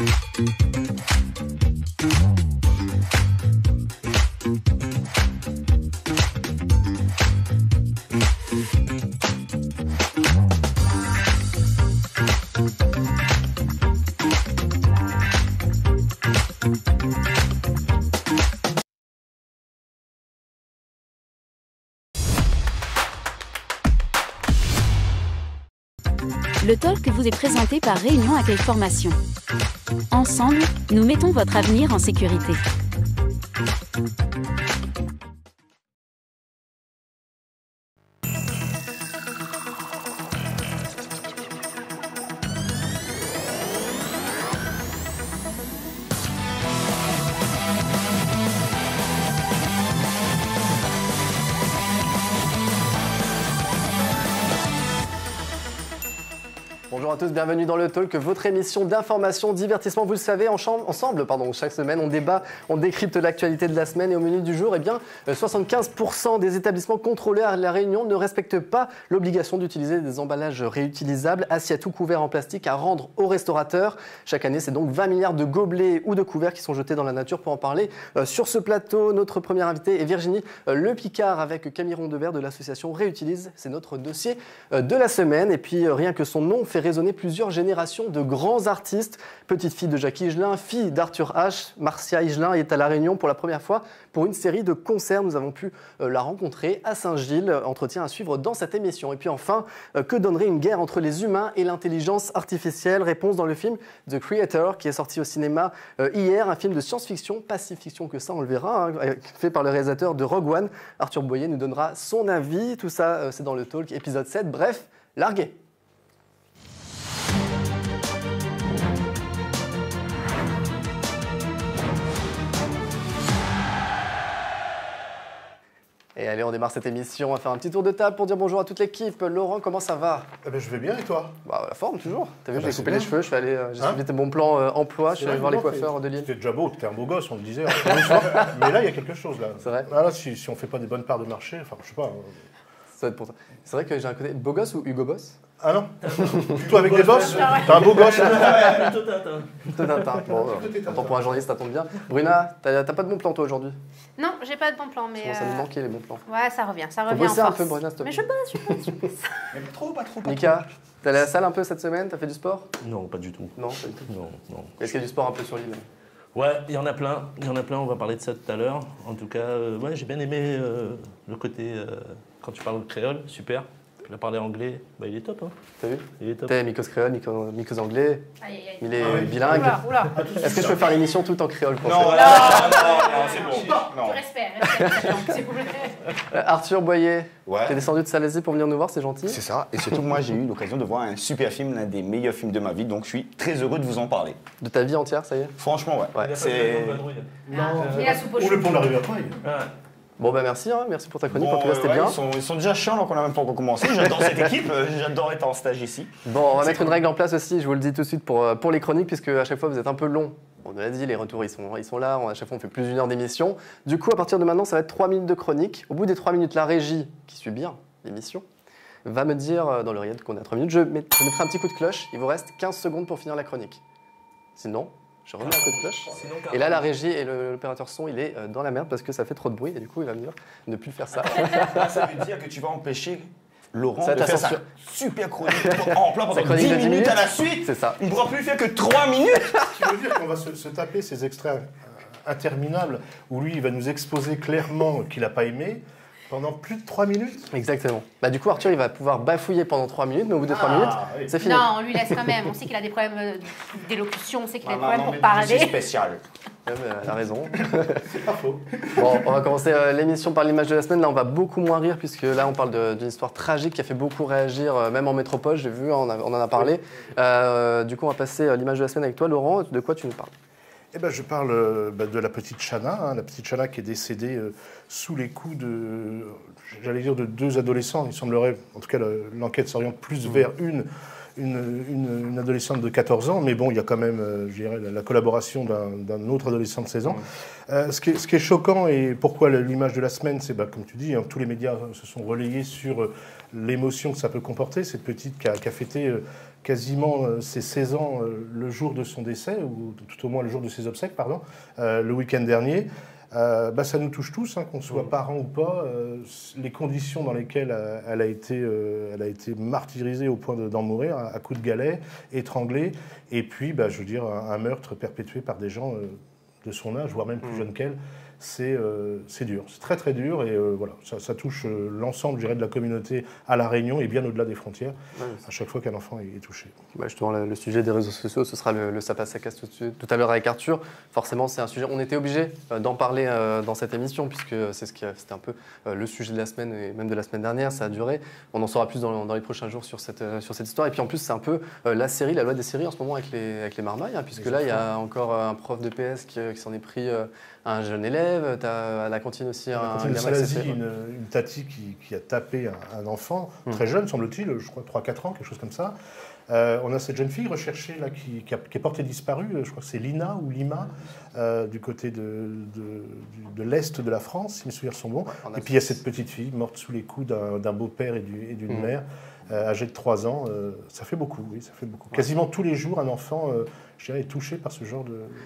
Le talk vous est présenté par Réunion Accueil Formation. Ensemble, nous mettons votre avenir en sécurité. Bonjour à tous, bienvenue dans le Talk, votre émission d'information, divertissement. Vous le savez, ensemble, chaque semaine, on débat, on décrypte l'actualité de la semaine et au menu du jour, 75% des établissements contrôlés à La Réunion ne respectent pas l'obligation d'utiliser des emballages réutilisables, assiettes ou couverts en plastique à rendre aux restaurateurs. Chaque année, c'est donc 20 milliards de gobelets ou de couverts qui sont jetés dans la nature. Pour en parler, sur ce plateau, notre première invitée est Virginie Le Picard avec Camille Rondevert de l'association Réutilise. C'est notre dossier de la semaine. Et puis, rien que son nom fait résonner plusieurs générations de grands artistes. Petite fille de Jackie Higelin, fille d'Arthur H. Marcia Higelin est à La Réunion pour la première fois pour une série de concerts. Nous avons pu la rencontrer à Saint-Gilles. Entretien à suivre dans cette émission. Et puis enfin, que donnerait une guerre entre les humains et l'intelligence artificielle? Réponse dans le film The Creator qui est sorti au cinéma hier. Un film de science-fiction, pas si fiction que ça, on le verra, fait par le réalisateur de Rogue One. Arthur Boyer nous donnera son avis. Tout ça, c'est dans le Talk, épisode 7. Bref, larguez! Et allez, on démarre cette émission, on va faire un petit tour de table pour dire bonjour à toute l'équipe. Laurent, comment ça va? Je vais bien et toi? La forme toujours. T'as vu, j'ai coupé les cheveux, j'ai suivi tes bons plans emploi, je suis allé voir les coiffeurs de Lille. C'était déjà beau, t'es un beau gosse, on le disait. Mais là, il y a quelque chose là. C'est vrai. Là, si on fait pas des bonnes parts de marché, enfin, je sais pas. Ça va être pour toi. C'est vrai que j'ai un côté beau gosse ou Hugo Boss? Ah non? Plutôt avec des bosses? T'as un beau gosse? Plutôt Tintin. Plutôt Tintin. Bon, attends, pour un journaliste, ça tombe bien. Bruna, t'as pas de bons plans toi aujourd'hui? Non, j'ai pas de bons plans, mais... Ça nous manquait les bons plans. Ouais, ça revient Faut en bosser force. un peu, Bruna, s'il te plaît. Mais je bosse. Mais pas trop. Nika, t'es allé à la salle un peu cette semaine? T'as fait du sport? Non, pas du tout. Non, pas du tout. Non. Est-ce qu'il y a du sport un peu sur l'île? Ouais, il y en a plein, on va parler de ça tout à l'heure. En tout cas, ouais, j'ai bien aimé le côté, quand tu parles créole, super. Il a parlé anglais, il est top. Hein. T'as vu? Il est top. T'as Mikos créole, Mikos anglais, Aïe, aïe, aïe. il est bilingue. Oula. Est-ce que je peux faire l'émission tout en créole pour Non, ça? c'est bon. Non. Du respect, s'il vous plaît. Arthur Boyer, Ouais. t'es descendu de Salazie pour venir nous voir, c'est gentil. C'est ça. Et surtout, moi, j'ai eu l'occasion de voir un super film, l'un des meilleurs films de ma vie. Donc, je suis très heureux de vous en parler. De ta vie entière, ça y est? Franchement, ouais. Ouais. C'est... Et la soupe au Ou chou. le pont de la rivière Paille. Bon merci, merci pour ta chronique, Bon, en tout cas c'était ouais, bien. Ils sont déjà chiants alors qu'on n'a même pas encore commencé. J'adore cette équipe, j'adore être en stage ici. Bon, on va mettre une règle en place aussi, je vous le dis tout de suite pour les chroniques, puisque à chaque fois vous êtes un peu long. On l'a dit, les retours ils sont là, à chaque fois on fait plus d'une heure d'émission. Du coup, à partir de maintenant, ça va être 3 minutes de chronique. Au bout des 3 minutes, la régie, qui suit bien l'émission, va me dire dans l'oreillette qu'on est à 3 minutes. Je mettrai un petit coup de cloche, il vous reste 15 secondes pour finir la chronique. Sinon, je remets un coup de cloche. Et là, la régie et l'opérateur son, il est dans la merde parce que ça fait trop de bruit et du coup, il va me dire ne plus faire ça. Ça veut dire que tu vas empêcher Laurent Ça, de ta faire sa censure. super chronique en plein pendant Sa chronique 10 de 10 minutes à la minutes. suite. C'est ça. Il ne pourra plus faire que 3 minutes. Ce qui veut dire qu'on va se taper ces extraits interminables où lui, il va nous exposer clairement qu'il n'a pas aimé pendant plus de 3 minutes. Exactement. Du coup, Arthur, il va pouvoir bafouiller pendant 3 minutes, mais au bout de 3 minutes, oui. c'est fini. Non, on lui laisse quand même. On sait qu'il a des problèmes d'élocution, on sait qu'il a des Maman, problèmes pour c'est parler. spécial. Elle a raison. C'est pas faux. Bon, on va commencer l'émission par l'image de la semaine. Là, on va beaucoup moins rire, puisque là, on parle d'une histoire tragique qui a fait beaucoup réagir, même en métropole, j'ai vu, on en a parlé. Du coup, on va passer l'image de la semaine avec toi, Laurent. De quoi tu nous parles? Je parle de la petite Chana, la petite Chana qui est décédée sous les coups de 2 adolescents. Il semblerait, en tout cas l'enquête s'oriente plus vers une une adolescente de 14 ans, mais bon, il y a quand même, je dirais, la collaboration d'un autre adolescent de 16 ans. Ce qui est choquant et pourquoi l'image de la semaine, c'est, comme tu dis, tous les médias se sont relayés sur l'émotion que ça peut comporter. Cette petite qui a fêté quasiment ses 16 ans le jour de son décès, ou tout au moins le jour de ses obsèques, pardon, le week-end dernier. Ça nous touche tous, qu'on soit parents ou pas. Les conditions dans lesquelles elle a été martyrisée au point d'en mourir, à coups de galet, étranglée, et puis, je veux dire, un meurtre perpétué par des gens de son âge, voire même plus jeunes qu'elle. C'est dur, c'est très très dur, et voilà, ça touche l'ensemble, je dirais, de la communauté à La Réunion et bien au-delà des frontières, à chaque fois qu'un enfant est touché. Justement, le sujet des réseaux sociaux, ce sera le Sapassacas tout à l'heure avec Arthur. Forcément, c'est un sujet, on était obligé d'en parler dans cette émission, puisque c'était un peu le sujet de la semaine, et même de la semaine dernière, ça a duré. On en saura plus dans les prochains jours sur cette histoire. Et puis en plus, c'est un peu la loi des séries en ce moment avec les marmailles, puisque là, il y a encore un prof de PS qui s'en est pris à un jeune élève. À la cantine aussi, un gamin Salazie, une tati qui a tapé un enfant, très jeune, semble-t-il, je crois 3-4 ans, quelque chose comme ça. On a cette jeune fille recherchée là, qui est portée disparue, je crois que c'est Lina ou Lima, du côté de l'est de la France, si mes souvenirs sont bons. Et puis il y a cette petite fille morte sous les coups d'un beau-père et d'une mère, âgée de 3 ans. Ça fait beaucoup, oui, ça fait beaucoup. Quasiment tous les jours, un enfant je dirais, est touché par ce genre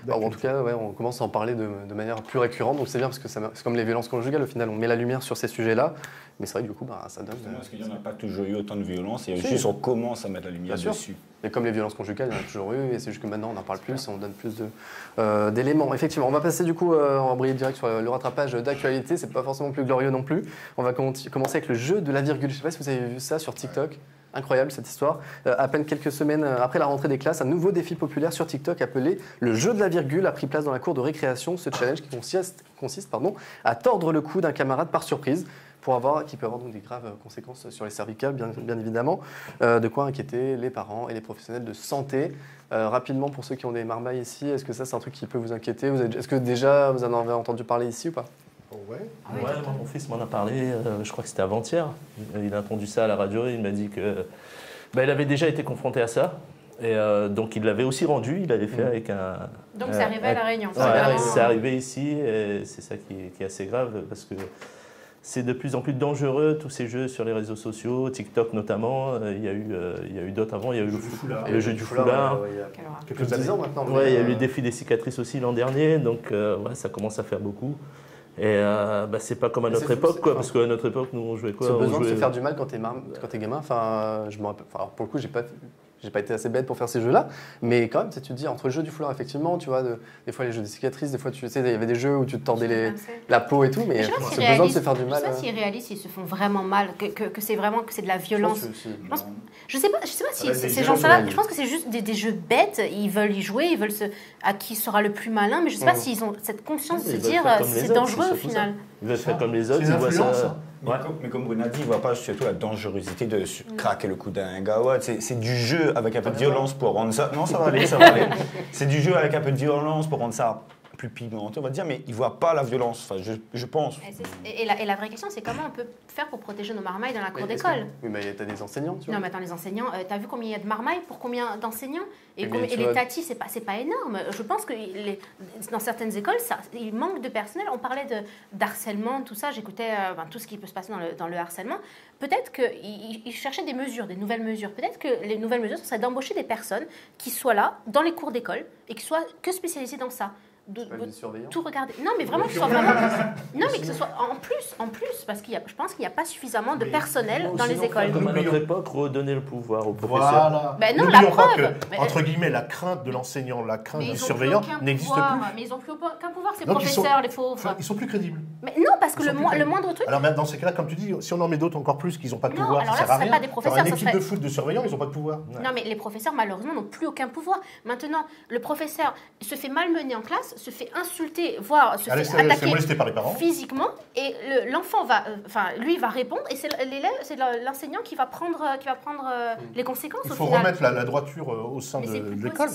en tout cas, on commence à en parler de manière plus récurrente, donc c'est bien parce que c'est comme les violences conjugales, au final, on met la lumière sur ces sujets-là, mais c'est vrai que du coup, ça donne... Parce qu'il n'y en a pas toujours eu autant de violence, et juste on commence à mettre la lumière dessus. Et comme les violences conjugales, il y en a toujours eu, et c'est juste que maintenant on en parle plus et on donne plus d'éléments. Effectivement, on va passer du coup en embrayer direct sur le rattrapage d'actualité, c'est pas forcément plus glorieux non plus. On va commencer avec le jeu de la virgule. Je sais pas si vous avez vu ça sur TikTok. Incroyable cette histoire. À peine quelques semaines après la rentrée des classes, un nouveau défi populaire sur TikTok appelé le jeu de la virgule a pris place dans la cour de récréation. Ce challenge qui consiste à tordre le cou d'un camarade par surprise qui peut avoir donc des graves conséquences sur les cervicales, bien évidemment. De quoi inquiéter les parents et les professionnels de santé. Rapidement, pour ceux qui ont des marmailles ici, est-ce que ça c'est un truc qui peut vous inquiéter? Est-ce que déjà vous en avez entendu parler ici ou pas? Ouais, moi, mon fils m'en a parlé, je crois que c'était avant-hier. Il a entendu ça à la radio et il m'a dit que il avait déjà été confronté à ça. Et donc il l'avait aussi rendu, il l'avait fait avec un... Donc c'est arrivé à La Réunion. C'est arrivé ici et c'est ça qui est assez grave parce que c'est de plus en plus dangereux tous ces jeux sur les réseaux sociaux, TikTok notamment. Il y a eu d'autres avant, il y a eu le jeu du foulard. Il y a quelques 10 ans maintenant. Il y a eu le défi des cicatrices aussi l'an dernier, donc ça commence à faire beaucoup. Et c'est pas comme à notre époque, parce qu'à notre époque, nous on jouait quoi? Ce besoin de se faire du mal quand t'es gamin, je me rappelle, pour le coup, j'ai pas été assez bête pour faire ces jeux-là, mais quand même, tu te dis, entre le jeu du foulard, effectivement, tu vois, des fois les jeux des cicatrices, des fois, tu sais, il y avait des jeux où tu te tordais la peau et tout, mais ce besoin de se faire du mal... Je sais pas s'ils réalisent, s'ils se font vraiment mal, que c'est vraiment que c'est de la violence. Je sais pas si ces gens-là, je pense que c'est juste des jeux bêtes, ils veulent y jouer, ils veulent à qui sera le plus malin, mais je sais pas s'ils ont cette conscience de se dire, c'est dangereux au final. Ils veulent faire comme les autres, ils voient ça... Mais comme Bruno dit, il ne voit pas surtout la dangerosité de craquer le cou d'un gars. C'est du jeu avec un peu de violence pour rendre ça... Non, ça va aller, ça va aller. C'est du jeu avec un peu de violence pour rendre ça plus pimenté, on va dire, mais il ne voit pas la violence, enfin, je pense. Et la vraie question, c'est comment on peut faire pour protéger nos marmailles dans la cour d'école? Oui, mais tu as des enseignants, tu vois. Non, mais attends, les enseignants, tu as vu combien il y a de marmailles pour combien d'enseignants? Et les tatis, c'est pas énorme. Je pense que dans certaines écoles, il manque de personnel. On parlait d'harcèlement, tout ça. J'écoutais tout ce qui peut se passer dans le harcèlement. Peut-être qu'ils cherchaient des mesures, des nouvelles mesures. Peut-être que les nouvelles mesures, ce serait d'embaucher des personnes qui soient là, dans les cours d'école, et qui soient que spécialisées dans ça. Tout regarder. Non, mais vraiment que ce soit vraiment. Non, mais que ce soit en plus, parce que je pense qu'il n'y a pas suffisamment de personnel dans les écoles. Comme à notre époque, redonner le pouvoir aux professeurs. Voilà. Ben non, la preuve. Entre guillemets, la crainte de l'enseignant, la crainte du surveillant n'existe plus. Mais ils n'ont plus aucun pouvoir, ces professeurs, les faux. Ils sont plus crédibles. Mais non, parce que le moindre truc. Alors, dans ces cas-là, comme tu dis, si on en met d'autres encore plus qui n'ont pas de pouvoir, ça sert à rien. Pas des professeurs. Une équipe de foot de surveillants, ils n'ont pas de pouvoir. Non, mais les professeurs, malheureusement, n'ont plus aucun pouvoir. Maintenant, le professeur se fait malmener en classe, se fait insulter, voire se fait attaquer par les parents. Physiquement, et l'enfant va répondre, et c'est l'enseignant qui va prendre les conséquences. Il faut remettre la droiture au sein de l'école.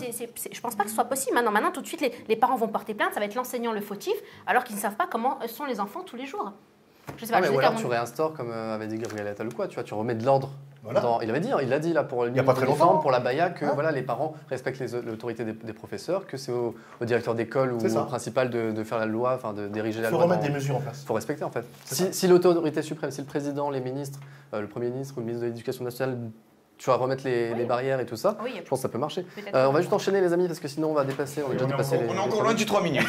Je pense pas que ce soit possible. Maintenant, tout de suite, les parents vont porter plainte, ça va être l'enseignant le fautif, alors qu'ils ne savent pas comment sont les enfants tous les jours. Je sais pas, ou alors tu réinstaures, comme avait dit Gabriel Attal ou quoi, tu remets de l'ordre Voilà. Il l'a dit là pour Il y a pas très longtemps, pour la baya que voilà, les parents respectent l'autorité des professeurs, que c'est au directeur d'école ou au principal de faire la loi, enfin de diriger la loi. Il faut remettre des mesures en place. Il faut respecter en fait. Si l'autorité suprême, si le président, les ministres, le Premier ministre ou le ministre de l'Éducation nationale, tu vas remettre les barrières et tout ça, je pense que ça peut marcher. On va juste enchaîner les amis parce que sinon on va dépasser. On est encore loin du 3 minutes.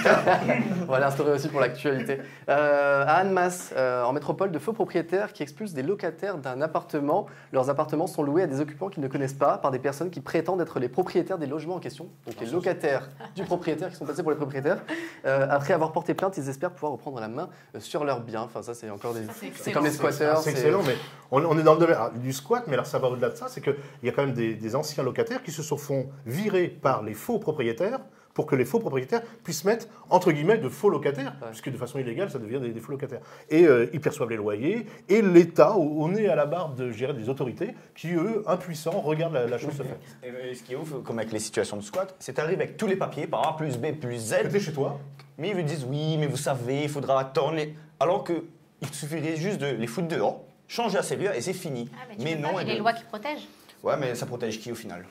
On va l'instaurer aussi pour l'actualité. À Annemasse, en métropole, de faux propriétaires qui expulsent des locataires d'un appartement. Leurs appartements sont loués à des occupants qu'ils ne connaissent pas par des personnes qui prétendent être les propriétaires des logements en question. Donc les locataires du propriétaire qui sont passés pour les propriétaires. Après avoir porté plainte, ils espèrent pouvoir reprendre la main sur leurs biens. Enfin ça c'est encore des... C'est comme les squatteurs. C'est excellent, mais on est dans le domaine du squat, mais alors ça va au-delà de ça, c'est qu'il y a quand même des anciens locataires qui se sont font virer par les faux propriétaires pour que les faux propriétaires puissent mettre, entre guillemets, de faux locataires, puisque de façon illégale, ça devient des faux locataires. Et ils perçoivent les loyers, et l'État, au nez à la barbe des autorités, qui, eux, impuissants, regardent la chose se faire. Et ce qui est ouf, comme avec les situations de squat, c'est arrivé avec tous les papiers, par A plus B plus Z. C'était chez toi. Mais ils vous disent, oui, mais vous savez, il faudra attendre. Alors qu'il suffirait juste de les foutre dehors, changer la serrure, et c'est fini. Mais non, il y a des lois qui protègent. Ouais, mais ça protège qui au final?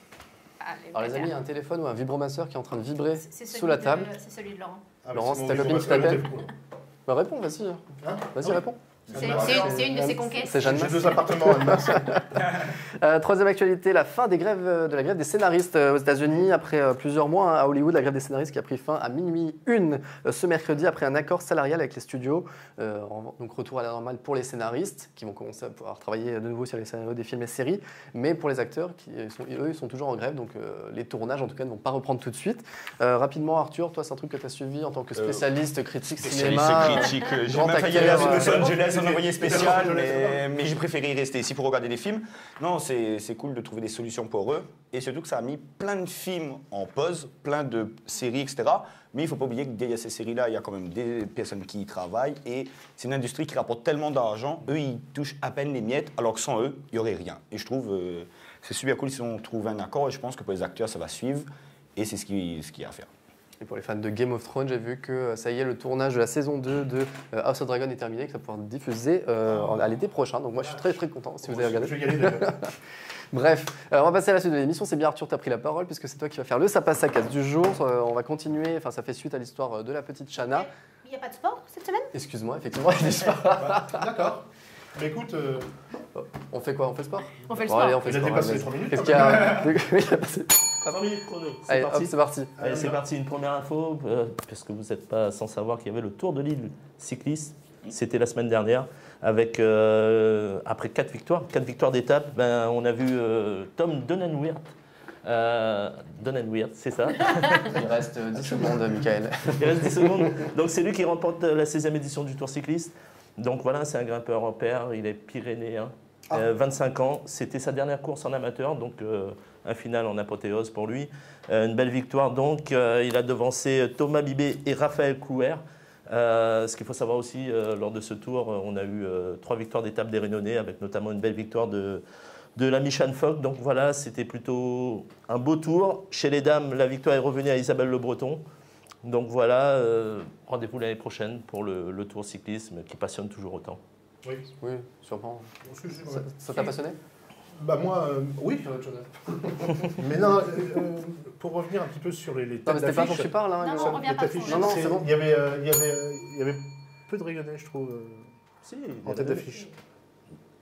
Alors les amis, il y a un téléphone ou un vibromasseur qui est en train de vibrer sous la table. C'est celui de Laurent. Laurent, c'est ta copine qui t'appelle. Bah réponds, vas-y. Vas-y, réponds. C'est une de ses conquêtes. C'est Jeanne. J'ai 2 appartements à Annemasse. Troisième actualité, la fin de la grève des scénaristes aux États-Unis. Après plusieurs mois à Hollywood, la grève des scénaristes qui a pris fin à minuit 1 ce mercredi après un accord salarial avec les studios. Donc retour à la normale pour les scénaristes qui vont commencer à pouvoir travailler de nouveau sur les scénarios des films et séries. Mais pour les acteurs, eux, ils sont toujours en grève. Donc les tournages, en tout cas, ne vont pas reprendre tout de suite. Rapidement, Arthur, toi, c'est un truc que tu as suivi en tant que spécialiste, critique cinéma. Critique. J'ai même failli aller à Los Angeles en envoyé spécial, mais j'ai préféré y rester ici pour regarder des films. Non, c'est cool de trouver des solutions pour eux. Et surtout que ça a mis plein de films en pause, plein de séries, etc. Mais il ne faut pas oublier que derrière ces séries-là, il y a quand même des personnes qui y travaillent. Et c'est une industrie qui rapporte tellement d'argent. Eux, ils touchent à peine les miettes, alors que sans eux, il n'y aurait rien. Et je trouve c'est super cool si on trouve un accord. Et je pense que pour les acteurs, ça va suivre. Et c'est ce qu'il y a à faire. Et pour les fans de Game of Thrones, j'ai vu que ça y est, le tournage de la saison 2 de House of Dragon est terminé, que ça va pouvoir diffuser à l'été prochain. Donc moi, je suis très très content si vous avez regardé. Je vais y aller d'ailleurs. Bref, on va passer à la suite de l'émission. C'est bien Arthur, tu as pris la parole puisque c'est toi qui vas faire le ça passe à casse du jour. On va continuer, enfin ça fait suite à l'histoire de la petite Shanna. Il n'y a pas de sport cette semaine? Excuse-moi, effectivement, il y a du sport. D'accord. Mais écoute... On fait quoi? On fait le sport? On fait le sport. Allez, on fait Il a sport. dépassé les 3 minutes. Qu'est-ce qu'il y a? Il a passé... 3 minutes chrono. Allez, hop, c'est parti. Allez, c'est parti. Une première info, parce que vous n'êtes pas sans savoir qu'il y avait le Tour de l'île cycliste. C'était la semaine dernière, avec après 4 victoires d'étape, on a vu Tom Dunnenweert. Dunnenweert, c'est ça. Il reste 10 secondes, Michael. Il reste 10 secondes. Donc c'est lui qui remporte la 16e édition du Tour cycliste. Donc voilà, c'est un grimpeur en paire, il est pyrénéen, 25 ans. C'était sa dernière course en amateur, donc un final en apothéose pour lui. Une belle victoire donc. Il a devancé Thomas Bibet et Raphaël Clouer. Ce qu'il faut savoir aussi, lors de ce tour, on a eu 3 victoires d'étape des Rénonais, avec notamment une belle victoire de la Michan Fock. Donc voilà, c'était plutôt un beau tour. Chez les dames, la victoire est revenue à Isabelle Le Breton. Donc voilà, rendez-vous l'année prochaine pour le tour cyclisme qui passionne toujours autant. Oui, oui, sûrement. Ouais. Ça t'a passionné? Bah moi, oui. Mais non, pour revenir un petit peu sur les têtes d'affiche... Non, mais c'était pas pour que tu parles. Hein, non, on revient pas. Non, c'est bon. Il y avait peu de Rayonnais, je trouve, en tête d'affiche.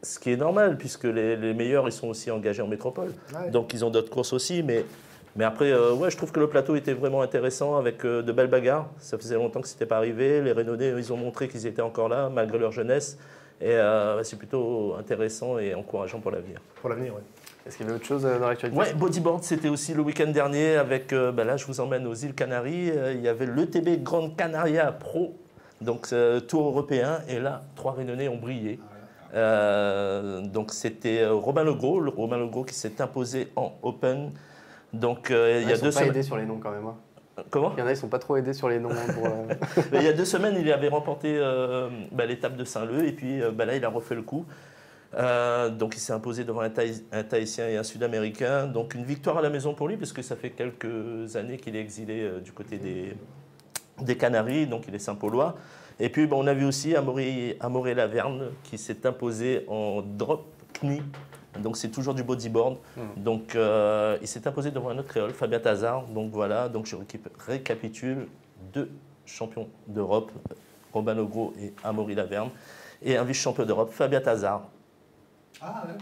Ce qui est normal, puisque les meilleurs, ils sont aussi engagés en métropole. Ouais. Donc ils ont d'autres courses aussi, mais après, ouais, je trouve que le plateau était vraiment intéressant avec de belles bagarres. Ça faisait longtemps que ce n'était pas arrivé. Les Rénonais, ils ont montré qu'ils étaient encore là, malgré leur jeunesse. Et c'est plutôt intéressant et encourageant pour l'avenir. Pour l'avenir, oui. Est-ce qu'il y avait autre chose dans l'actualité? Oui, bodyboard, c'était aussi le week-end dernier avec, là, je vous emmène aux îles Canaries. Il y avait l'ETB Grande Canaria Pro, donc tour européen. Et là, 3 Rénonais ont brillé. Donc c'était Robin Legros qui s'est imposé en Open. Donc il y a 2 semaines. Ils sont pas aidés sur les noms quand même. Hein. Comment? Il y en a, ils ne sont pas trop aidés sur les noms. Il y a 2 semaines, il avait remporté l'étape de Saint-Leu et puis là, il a refait le coup. Donc il s'est imposé devant un Tahitien et un Sud-Américain. Donc une victoire à la maison pour lui, parce que ça fait quelques années qu'il est exilé du côté des Canaries, donc il est Saint-Paulois. Et puis on a vu aussi Amaury Laverne qui s'est imposé en drop knee Donc c'est toujours du bodyboard. Donc il s'est imposé devant un autre créole, Fabien Tazard. Donc voilà, donc je récapitule 2 champions d'Europe, Robin Legros et Amaury Laverne, et un vice-champion d'Europe, Fabien Tazard. Ah ouais.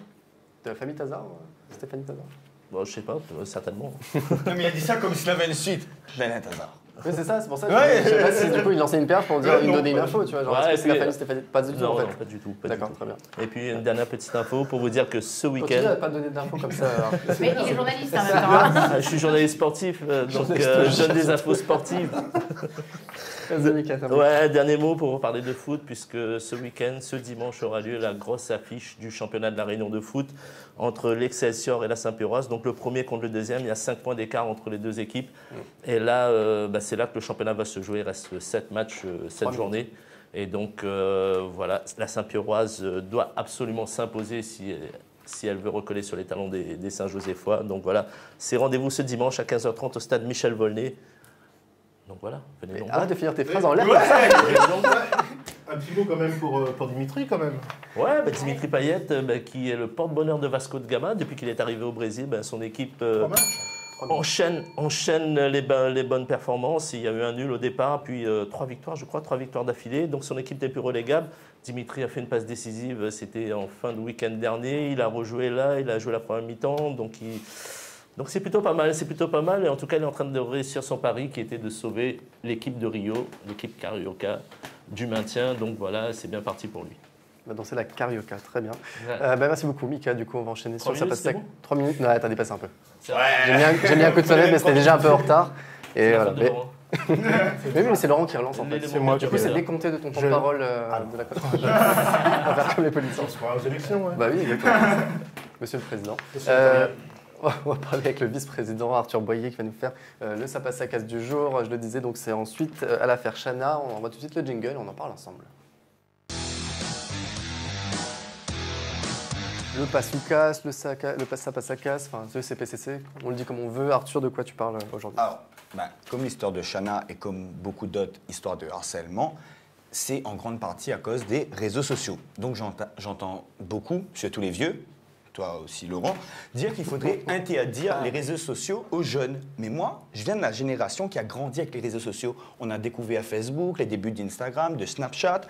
De la famille Tazard, Stéphanie Tazard. Bon, je sais pas, certainement. Non, mais il a dit ça comme s'il avait une suite. Fabien Tazard. Oui, c'est ça, c'est pour ça. Ouais. Je sais pas si du coup il lançait une perche pour dire, il donnait une info, tu vois. Genre, Ouais, est-ce que c'est la famille Stéphanie? Pas du tout, non, en fait. non, pas du tout. D'accord, très bien. Et puis une dernière petite info pour vous dire que ce Continue à week-end. pas donner d'infos comme ça. Alors. Mais il est journaliste en même temps. Hein. Ah, je suis journaliste sportif, donc je donne des infos sportives. Ouais, dernier mot pour vous parler de foot, puisque ce week-end, ce dimanche, aura lieu la grosse affiche du championnat de la Réunion de foot entre l'Excelsior et la Saint-Péroise. Donc le premier contre le deuxième, il y a 5 points d'écart entre les 2 équipes. Et là, c'est là que le championnat va se jouer. Il reste 7 matchs, 7 journées. Et donc voilà, la Saint-Péroise doit absolument s'imposer si elle veut recoller sur les talons des Saint-Josephois. Donc voilà, c'est rendez-vous ce dimanche à 15h30 au stade Michel Volnay. Donc voilà, venez donc. Arrête de finir tes phrases en l'air. Un petit mot quand même pour Dimitri, quand même. Ouais, Dimitri Payet, qui est le porte-bonheur de Vasco de Gama. Depuis qu'il est arrivé au Brésil, son équipe enchaîne les bonnes performances. Il y a eu un nul au départ, puis 3 victoires, je crois, 3 victoires d'affilée. Donc son équipe n'est plus relégable. Dimitri a fait une passe décisive, c'était en fin de week-end dernier. Il a rejoué là, il a joué la première mi-temps. Donc c'est plutôt pas mal, Et en tout cas, il est en train de réussir son pari qui était de sauver l'équipe de Rio, l'équipe Carioca, du maintien. Donc voilà, c'est bien parti pour lui. On va danser la Carioca, très bien. Ouais. merci beaucoup, Mika. Du coup, on va enchaîner sur 3 ça. minutes, c'est bon 3 minutes. Non, t'as dépassé un peu. Ouais. J'ai mis un coup de sonnette, mais c'était déjà un peu en retard. Et La voilà. fin de Laurent. Mais c'est Laurent qui relance en fait. C'est moi. Du coup, c'est décompté de ton temps de parole de la côte. On va faire comme les politiciens. On se croira aux élections, ouais. Bah oui, exactement. Monsieur le Président. On va parler avec le vice-président Arthur Boyer qui va nous faire le ça passe à casse du jour. Je le disais, donc c'est ensuite à l'affaire Chana. On envoie tout de suite le jingle, on en parle ensemble. Le passe ou casse, le ça passe à casse, enfin le CPCC, on le dit comme on veut. Arthur, de quoi tu parles aujourd'hui? Alors, comme l'histoire de Chana et comme beaucoup d'autres histoires de harcèlement, c'est en grande partie à cause des réseaux sociaux. Donc j'entends beaucoup, surtout les vieux, toi aussi Laurent, dire qu'il faudrait interdire les réseaux sociaux aux jeunes. Mais moi, je viens de la génération qui a grandi avec les réseaux sociaux. On a découvert Facebook, les débuts d'Instagram, de Snapchat.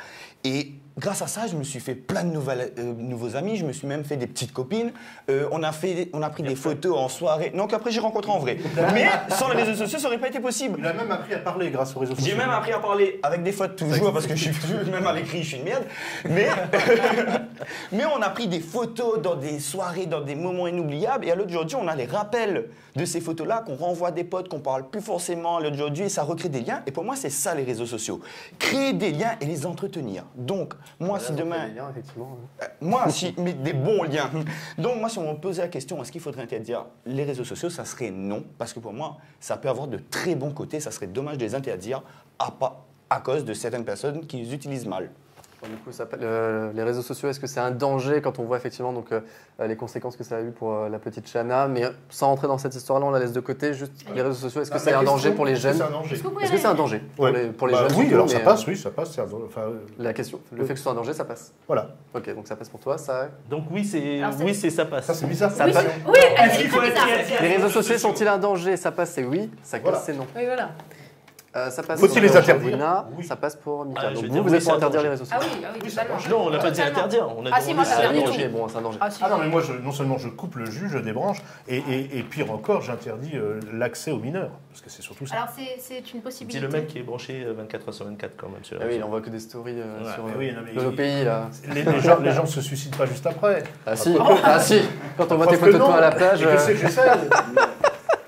Et grâce à ça, je me suis fait plein de nouveaux amis. Je me suis même fait des petites copines. On a pris des photos en soirée. Non, qu'après j'ai rencontré en vrai. Mais sans les réseaux sociaux, ça n'aurait pas été possible. Il a même appris à parler grâce aux réseaux sociaux. J'ai même appris à parler avec des fautes toujours, parce que je suis même à l'écrit, je suis une merde. Mais on a pris des photos dans des soirées, dans des moments inoubliables. Et à l'autre aujourd'hui, on a les rappels de ces photos-là, qu'on renvoie à des potes, qu'on parle plus forcément à l'autre aujourd'hui, et ça recrée des liens. Et pour moi, c'est ça les réseaux sociaux. Créer des liens et les entretenir. Donc, moi, si demain... Liens, effectivement. mais des bons liens. Donc, moi, si on me posait la question, est-ce qu'il faudrait interdire les réseaux sociaux, ça serait non. Parce que pour moi, ça peut avoir de très bons côtés. Ça serait dommage de les interdire à cause de certaines personnes qui les utilisent mal. Du coup, les réseaux sociaux, est-ce que c'est un danger quand on voit effectivement donc, les conséquences que ça a eu pour la petite Chana? Mais sans rentrer dans cette histoire-là, on la laisse de côté. Juste les réseaux sociaux, est-ce que c'est un danger pour les jeunes? Est-ce que c'est un danger pour les jeunes? Oui, alors ça passe, ça passe. La question, le fait que ce soit un danger, ça passe. Voilà. Ok, donc ça passe pour toi, ça. Donc oui, ça passe. Ça, c'est bizarre. Oui, est-ce qu'il faut Les réseaux sociaux sont-ils un danger? Ça passe, c'est oui. Ça casse, c'est non. Oui, voilà. Ça passe Faut-il les interdire? Oui. Ça passe pour Mika. Ah, Donc je veux dire, vous êtes oui, pour c'est interdire un les réseaux sociaux. Oui, totalement. Non, on n'a pas dit interdire. On a dit Si, moi, C'est un j'interdis danger, tout. bon, c'est un danger. Si. Ah non, mais moi, non seulement je coupe le jus, je débranche, et pire encore, j'interdis l'accès aux mineurs. Parce que c'est surtout ça. Alors, c'est une Dis possibilité. le mec qui est branché 24 heures sur 24 quand même. Sur Ah oui, il envoie que des stories sur nos mais pays là. Les gens ne se suicident pas juste après. Ah si, quand on voit tes photos de toi à la plage. J'essaie.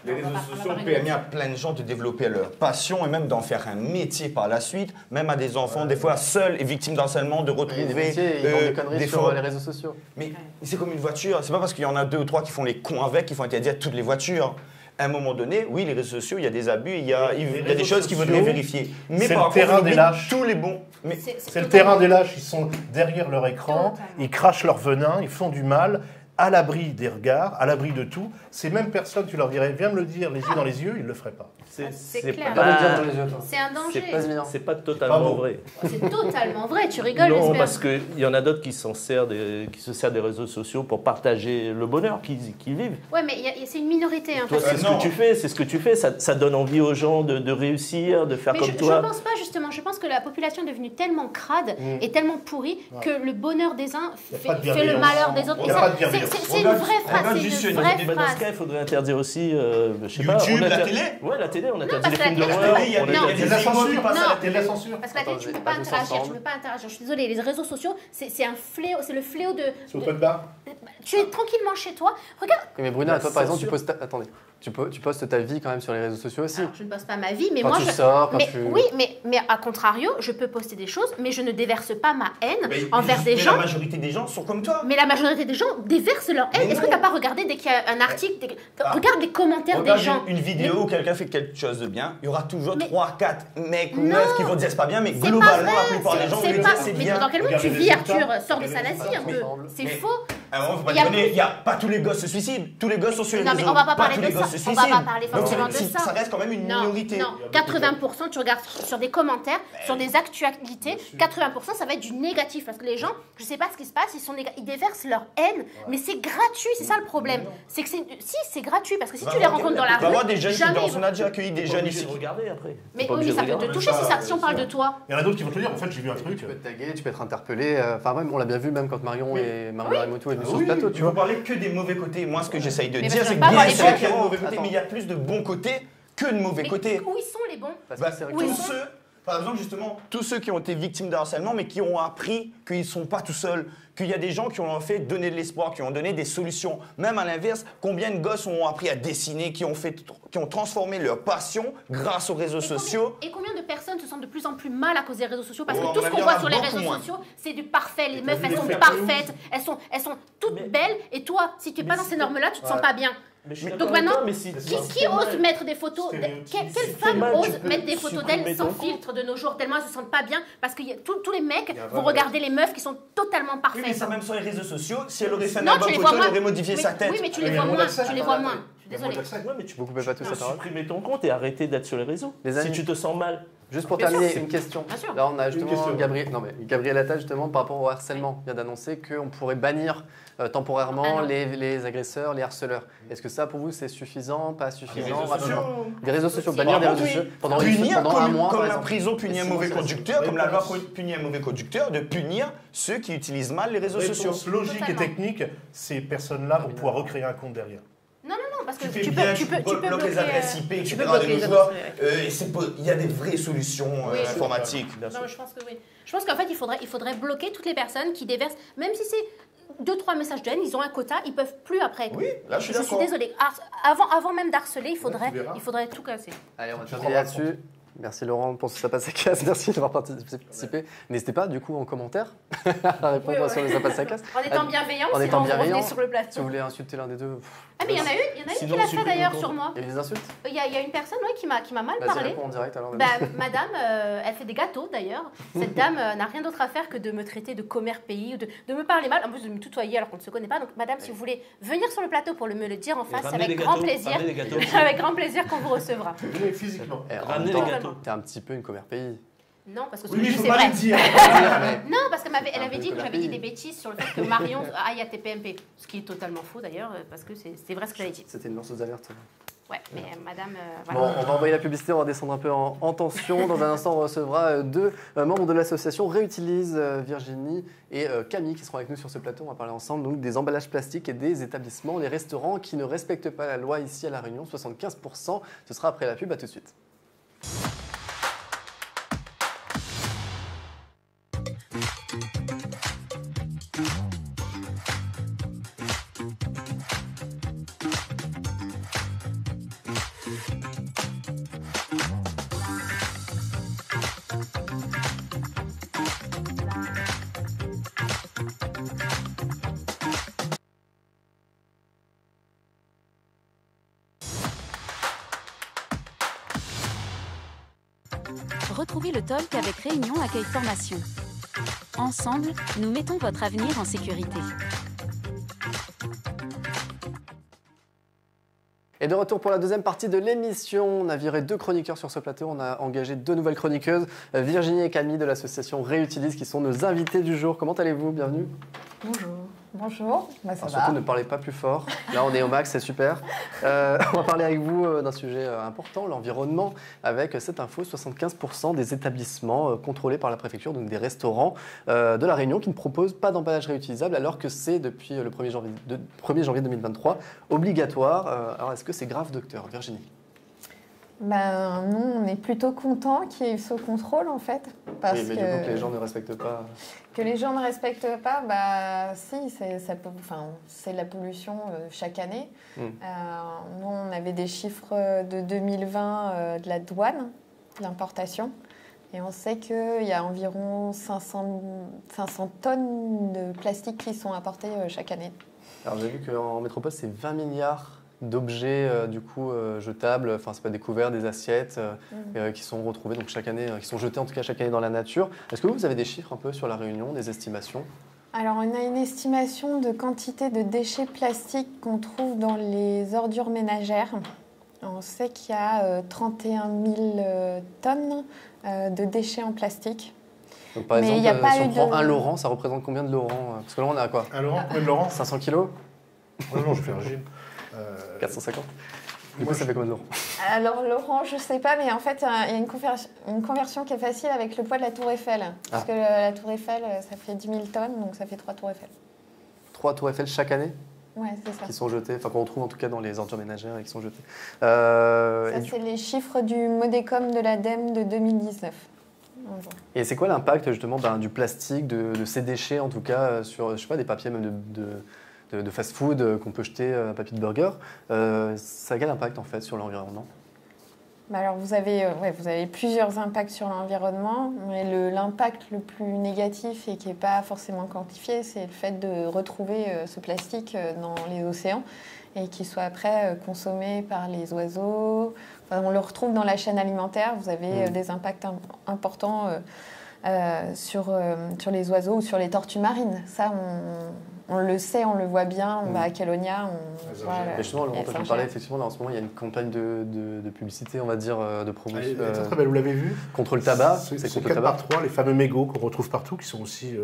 Les réseaux sociaux permettent à plein de gens de développer leur passion et même d'en faire un métier par la suite, même à des enfants, des fois seuls et victimes d'harcèlement, de retrouver Des métiers, ils font des conneries sur fois. les réseaux sociaux. Mais c'est comme une voiture, c'est pas parce qu'il y en a 2 ou 3 qui font les cons avec qu'il faut interdire toutes les voitures. À un moment donné, oui, les réseaux sociaux, il y a des abus, il y a des choses qu'il faudrait vérifier. Mais c'est par le terrain des lâches. tous les bons. Mais C'est le terrain des lâches, ils sont derrière leur écran, ils crachent leur venin, ils font du mal. à l'abri des regards, à l'abri de tout. Ces mêmes personnes, tu leur dirais, viens me le dire les yeux dans les yeux, ils ne le feraient pas. C'est clair. C'est un danger. C'est pas totalement vrai. C'est totalement vrai, tu rigoles. Non, parce qu'il y en a d'autres qui se servent des réseaux sociaux pour partager le bonheur qu'ils vivent. Ouais, mais c'est une minorité. Hein, toi, c'est ce que tu fais. Ça donne envie aux gens de réussir, de faire comme toi. Je pense pas, justement. Je pense que la population est devenue tellement crade et tellement pourrie que le bonheur des uns fait le malheur des autres. C'est une vraie phrase. Dans ce cas, il faudrait interdire aussi, je sais pas, YouTube, la télé. Ouais, la télé, on interdit les films d'horreur. Il y a la censure qui passe à la télé. Parce que la télé, tu ne peux pas interagir. Je suis désolée, les réseaux sociaux, c'est un fléau, c'est le fléau de. C'est open bar. Tu es tranquillement chez toi. Regarde. Mais Bruna, toi par exemple, tu postes ta vie quand même sur les réseaux sociaux aussi. Alors, je ne poste pas ma vie, mais quand moi tu sors, Oui, mais à contrario, je peux poster des choses, mais je ne déverse pas ma haine envers des gens. La majorité des gens sont comme toi. Mais la majorité des gens déversent leur haine. Est-ce que tu n'as pas regardé dès qu'il y a un article regarde les commentaires des gens. Une vidéo où quelqu'un fait quelque chose de bien, il y aura toujours 3-4 mecs ou meufs qui vont dire c'est pas bien, mais globalement, la plupart des gens vont dire c'est bien. Mais dans quel monde tu vis, Arthur? Sors de Salassie un peu. C'est faux. Il y a pas tous les gosses se suicident. Tous les gosses sont sur les réseaux. Non, mais on va pas parler de ça. On va pas parler forcément de ça. Ça reste quand même une minorité. Non, 80%, tu regardes sur des commentaires, sur des actualités, 80% ça va être du négatif. Parce que les gens, je sais pas ce qui se passe, ils déversent leur haine, mais c'est gratuit, c'est ça le problème. C'est que c'est gratuit, parce que si tu les rencontres dans la rue, avoir des jeunes qui dansent, on a déjà accueilli des jeunes ici. Mais ça peut te toucher si on parle de toi. Il y en a d'autres qui vont te dire, en fait, j'ai vu un truc. Tu peux te taguer, tu peux être interpellé. Enfin, même, on l'a bien vu, même quand Marion et Marimoto est venue sur ce plateau. Tu vas parler que des mauvais côtés. Moi, ce que j'essaye de dire, c'est que bien sûr qu'il y a de mauvais côtés, mais il y a plus de bons côtés que de mauvais côtés. Où ils sont les bons? Par exemple, justement, tous ceux qui ont été victimes de harcèlement, mais qui ont appris qu'ils ne sont pas tout seuls, qu'il y a des gens qui ont en fait donné de l'espoir, qui ont donné des solutions. Même à l'inverse, combien de gosses ont appris à dessiner, qui ont transformé leur passion grâce aux réseaux sociaux. Et combien de personnes se sentent de plus en plus mal à cause des réseaux sociaux? Parce que tout ce qu'on voit sur les réseaux sociaux, c'est du parfait. Les meufs, elles sont parfaites, elles sont toutes belles. Et toi, si tu n'es pas dans ces normes-là, tu ne te sens pas bien. Donc maintenant, qui ose mettre des photos? Quelle femme ose mettre des photos d'elle sans filtre de nos jours, tellement elles ne se sentent pas bien? Parce que tous les mecs vont regarder les meufs qui sont totalement parfaites. Oui, mais ça même sur les réseaux sociaux, si elle aurait fait un album photo, elle aurait modifié sa tête. Oui, mais tu les vois moins. Tu les vois moins. Je suis désolée. Ouais, mais Vous coupez pas tout ça, supprimer ton compte et arrêter d'être sur les réseaux. Si tu te sens mal. Juste pour terminer, une question. Là, on a justement Gabriel Attal, justement, par rapport au harcèlement, vient d'annoncer qu'on pourrait bannir temporairement les agresseurs, les harceleurs. Est-ce que ça, pour vous, c'est suffisant, pas suffisant? Des réseaux sociaux, bannir des réseaux sociaux pendant un mois. Comme la prison punit un mauvais conducteur, comme la loi punit un mauvais conducteur, de punir ceux qui utilisent mal les réseaux sociaux. Logique et technique, ces personnes-là vont pouvoir recréer un compte derrière. Non, parce que tu peux bloquer les adresses IP, etc. Il y a des vraies solutions informatiques. Non, je pense que oui. Je pense qu'en fait, il faudrait bloquer toutes les personnes qui déversent, même si c'est 2-3 messages de haine, ils ont un quota, ils peuvent plus après. Oui, là je suis d'accord. Je suis désolée. Avant même d'harceler, il faudrait tout casser. Allez, on va terminer là-dessus. Merci Laurent pour ce Ça passe à casse, merci d'avoir participé. N'hésitez pas du coup en commentaire à répondre sur le Ça passe à casse. En étant bienveillant, sinon vous revenez sur le plateau. Si vous voulez insulter l'un des deux. Ah mais il y en a une qui l'a fait d'ailleurs sur moi. Il y a des insultes? Il y a une personne qui m'a mal parlé. En direct, alors, madame, elle fait des gâteaux d'ailleurs. Cette dame n'a rien d'autre à faire que de me traiter de commère pays, ou de me parler mal, en plus de me tutoyer alors qu'on ne se connaît pas. Donc madame, si vous voulez venir sur le plateau pour me le dire en face, avec grand plaisir. Avec grand plaisir qu'on vous recevra. Venez physiquement. Ramenez les gâteaux. T'es un petit peu une commère pays. Non, parce que oui, c'est vrai. Non, parce qu'elle avait dit que j'avais dit des bêtises sur le fait que Marion aille à TPMP. Ce qui est totalement faux d'ailleurs, parce que c'est vrai ce que j'avais dit. C'était une lanceuse d'alerte. Ouais, mais madame... Bon, on va envoyer la publicité, on va descendre un peu en tension. Dans un instant, on recevra deux membres de l'association Réutilise, Virginie et Camille, qui seront avec nous sur ce plateau. On va parler ensemble donc, des emballages plastiques et des établissements, les restaurants qui ne respectent pas la loi ici à La Réunion, 75%. Ce sera après la pub, à tout de suite. Retrouvez le talk avec Réunion Accueil Formation. Ensemble, nous mettons votre avenir en sécurité. Et de retour pour la deuxième partie de l'émission. On a viré 2 chroniqueurs sur ce plateau. On a engagé 2 nouvelles chroniqueuses, Virginie et Camille de l'association Réutilise, qui sont nos invités du jour. Comment allez-vous? Bienvenue. Bonjour. Bonjour. Bah, ça va. Surtout ne parlez pas plus fort. Là, on est au max, c'est super. On va parler avec vous d'un sujet important, l'environnement, avec cette info 75% des établissements contrôlés par la préfecture, donc des restaurants de La Réunion, qui ne proposent pas d'emballage réutilisable, alors que c'est depuis le 1er janvier 2023 obligatoire. Alors, est-ce que c'est grave, docteur Virginie? Ben, nous, on est plutôt contents qu'il y ait eu ce contrôle, en fait. Parce oui, mais du coup, que les gens ne respectent pas. Que les gens ne respectent pas, bah si, c'est la pollution chaque année. Nous, on avait des chiffres de 2020 de la douane, de l'importation. Et on sait qu'il y a environ 500 tonnes de plastique qui sont apportées chaque année. Alors, j'ai vu qu'en métropole, c'est 20 milliards d'objets jetables, enfin c'est pas des couverts, des assiettes qui sont retrouvés donc chaque année, qui sont jetés en tout cas chaque année dans la nature. Est-ce que vous avez des chiffres un peu sur La Réunion, des estimations? Alors on a une estimation de quantité de déchets plastiques qu'on trouve dans les ordures ménagères. On sait qu'il y a 31 000 tonnes de déchets en plastique. Donc par exemple, si on prend un Laurent, ça représente combien de Laurent? Parce que là on est à quoi? Un Laurent, combien de Laurent? 500 kilos? Non, je fais un régime. 450. Du coup, ça fait combien de Laurent? Alors, Laurent, je ne sais pas, mais en fait, il y a une conversion qui est facile avec le poids de la Tour Eiffel. Parce que la Tour Eiffel, ça fait 10 000 tonnes, donc ça fait 3 Tours Eiffel. 3 Tours Eiffel chaque année? Ouais, c'est ça. Qui sont jetées, enfin qu'on retrouve en tout cas dans les ordures ménagères et qui sont jetées. Ça, c'est les chiffres du Modécom de l'ADEME de 2019. Et c'est quoi l'impact justement du plastique, de ces déchets en tout cas, sur, je sais pas, des papiers même de fast-food qu'on peut jeter, un papier de burger, ça a quel impact en fait sur l'environnement? Alors vous avez plusieurs impacts sur l'environnement, mais l'impact le plus négatif et qui n'est pas forcément quantifié, c'est le fait de retrouver ce plastique dans les océans et qu'il soit après consommé par les oiseaux. Enfin, on le retrouve dans la chaîne alimentaire, vous avez des impacts importants sur les oiseaux ou sur les tortues marines. Ça, on le sait, on le voit bien. On va à Kélonia. Justement, Laurent, tu parlais effectivement, là, en ce moment, il y a une campagne de publicité, on va dire, de promotion. Très belle, vous l'avez vu? Contre le tabac. C'est 4x3, les fameux mégots qu'on retrouve partout, qui sont aussi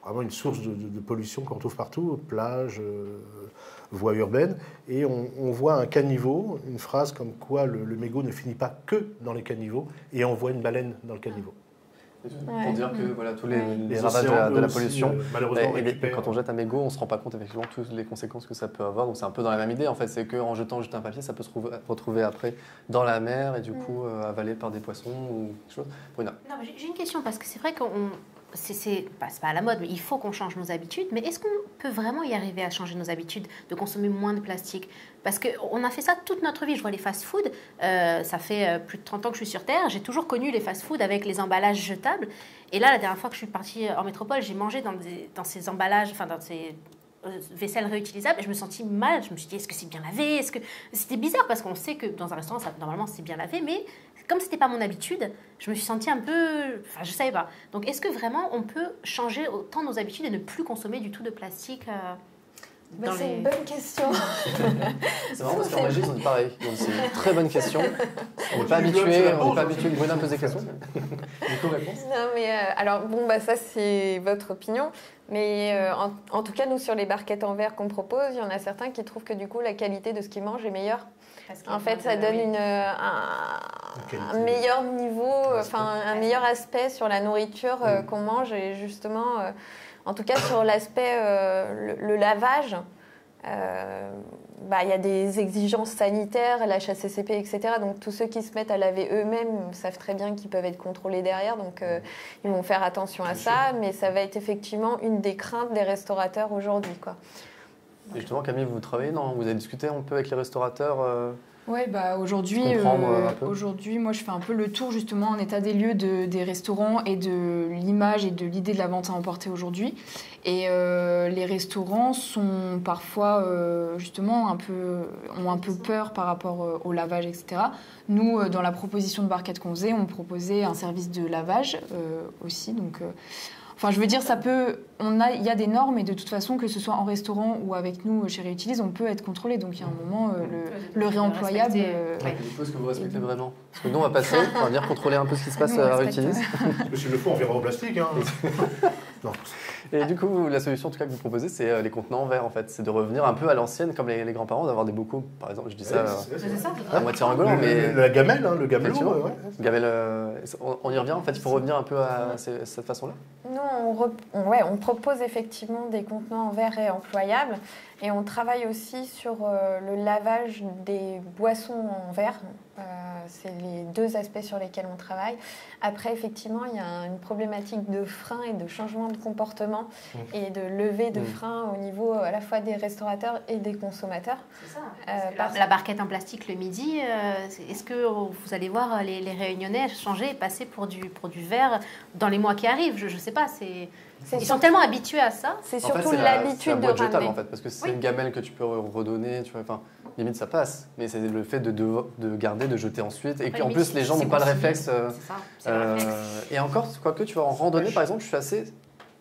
vraiment une source de pollution qu'on retrouve partout, plages, voies urbaines. Et on voit un caniveau, une phrase comme quoi le mégot ne finit pas que dans les caniveaux, et on voit une baleine dans le caniveau. Pour dire que voilà, tous les ravages de la pollution, malheureusement, et quand on jette un mégot, on ne se rend pas compte effectivement toutes les conséquences que ça peut avoir. Donc c'est un peu dans la même idée en fait, c'est qu'en jetant juste un papier, ça peut se retrouver après dans la mer et du coup avalé par des poissons ou quelque chose. Bruna. Non, j'ai une question parce que c'est vrai qu'on c'est pas à la mode, mais il faut qu'on change nos habitudes. Mais est-ce qu'on peut vraiment y arriver à changer nos habitudes, de consommer moins de plastique? Parce qu'on a fait ça toute notre vie. Je vois les fast-foods, ça fait plus de 30 ans que je suis sur Terre. J'ai toujours connu les fast-foods avec les emballages jetables. Et là, la dernière fois que je suis partie en métropole, j'ai mangé dans ces emballages, enfin dans ces vaisselles réutilisables, et je me sentis mal. Je me suis dit, est-ce que c'est bien lavé? C'était bizarre parce qu'on sait que dans un restaurant, normalement, c'est bien lavé, mais comme c'était pas mon habitude, je me suis sentie un peu... Enfin, je savais pas. Donc, est-ce que vraiment on peut changer autant nos habitudes et ne plus consommer du tout de plastique C'est une bonne question. C'est marrant parce qu'en Régie, ils ont dit pareil. Donc, c'est une très bonne question. On n'est pas habitué. Bruna pose des questions. Du coup, réponse. Non, mais alors, bon, ça, c'est votre opinion. Mais en tout cas, nous, sur les barquettes en verre qu'on propose, il y en a certains qui trouvent que du coup, la qualité de ce qu'ils mangent est meilleure. En fait, ça donne un meilleur niveau, un meilleur aspect sur la nourriture qu'on mange. Et justement, en tout cas, sur l'aspect le lavage, y a des exigences sanitaires, la HACCP, etc. Donc, tous ceux qui se mettent à laver eux-mêmes savent très bien qu'ils peuvent être contrôlés derrière. Donc, ils vont faire attention à ça. Mais ça va être effectivement une des craintes des restaurateurs aujourd'hui, quoi. Et justement, Camille, vous travaillez, non? Vous avez discuté un peu avec les restaurateurs Oui, aujourd'hui, moi, je fais un peu le tour, justement, en état des lieux des restaurants et de l'image et de l'idée de la vente à emporter aujourd'hui. Et les restaurants sont parfois, justement, ont un peu peur par rapport au lavage, etc. Nous, dans la proposition de barquette qu'on faisait, on proposait un service de lavage aussi, donc... Enfin, je veux dire, il y a des normes et de toute façon, que ce soit en restaurant ou avec nous chez Réutilise, on peut être contrôlé. Donc, il y a un moment, le réemployable. Est-ce que vous respectez vraiment? Parce que nous, on va passer, on va venir contrôler un peu ce qui se passe à Réutilise. S'il le faut, on verra au plastique. Hein. Non. Et du coup, la solution en tout cas que vous proposez, c'est les contenants en verre en fait. C'est de revenir un peu à l'ancienne, comme les grands-parents, d'avoir des bocaux, par exemple. Je dis ça à moitié rigolant, mais la gamelle, le gamelot. Gamelle, on y revient en fait. Il faut revenir un peu à cette façon-là. Nous, on propose effectivement des contenants en verre réemployables et on travaille aussi sur le lavage des boissons en verre. C'est les deux aspects sur lesquels on travaille. Après, effectivement, il y a une problématique de frein et de changement de comportement et de levée de frein au niveau à la fois des restaurateurs et des consommateurs. C'est ça. La barquette en plastique le midi, est-ce que vous allez voir les Réunionnais changer et passer pour du verre dans les mois qui arrivent? Je ne sais pas. Ils sont tellement habitués à ça. C'est surtout l'habitude de ramener. En fait, parce que c'est une gamelle que tu peux redonner, tu vois, enfin, limite ça passe, mais c'est le fait de garder, de jeter ensuite, et puis en plus les gens n'ont pas le réflexe. Et encore, quoique tu vas en randonnée par exemple, je suis assez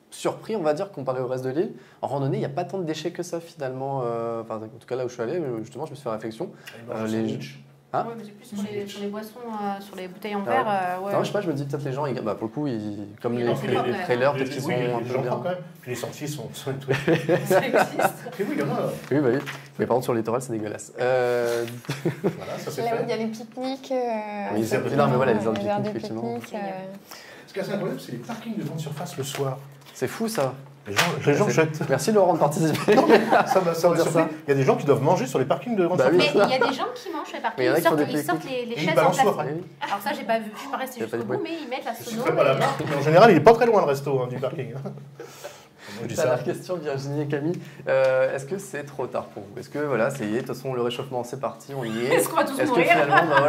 surpris, on va dire, comparé au reste de l'île. En randonnée, il n'y a pas tant de déchets que ça finalement. En tout cas là où je suis allé, justement, je me suis fait réflexion. Hein mais c'est plus sur les boissons, sur les bouteilles en verre. Non, je sais pas, je me dis peut-être les gens, pour le coup, comme les trailers, peut-être qu'ils sont un peu bien. Quand même. Puis les sentiers sont ça existe. Oui, il y en a. Oui, bah oui. Mais par contre, sur le littoral, c'est dégueulasse. Voilà, ça c'est là fait. où il y a les pique-niques. Oui, c'est mais voilà, les heures de pique-nique, effectivement. Ce qui est assez incroyable, c'est les parkings de grande surface le soir. C'est fou ça. Les gens jettent. Merci Laurent de participer. Ça m'a surpris. Il y a des gens qui doivent manger sur les parkings de grande surface. Mais il y a des gens qui mangent sur les parkings. Ils sortent les chaises en plastique. Alors ça, j'ai pas vu. Je parais c'est jusqu'au bout, mais ils mettent la sono. En général, il est pas très loin le resto du parking. Dernière question, Virginie et Camille. Est-ce que c'est trop tard pour vous? Est-ce que voilà, ça y est, de toute façon, le réchauffement, c'est parti, on y est. Est-ce qu'on va tous mourir?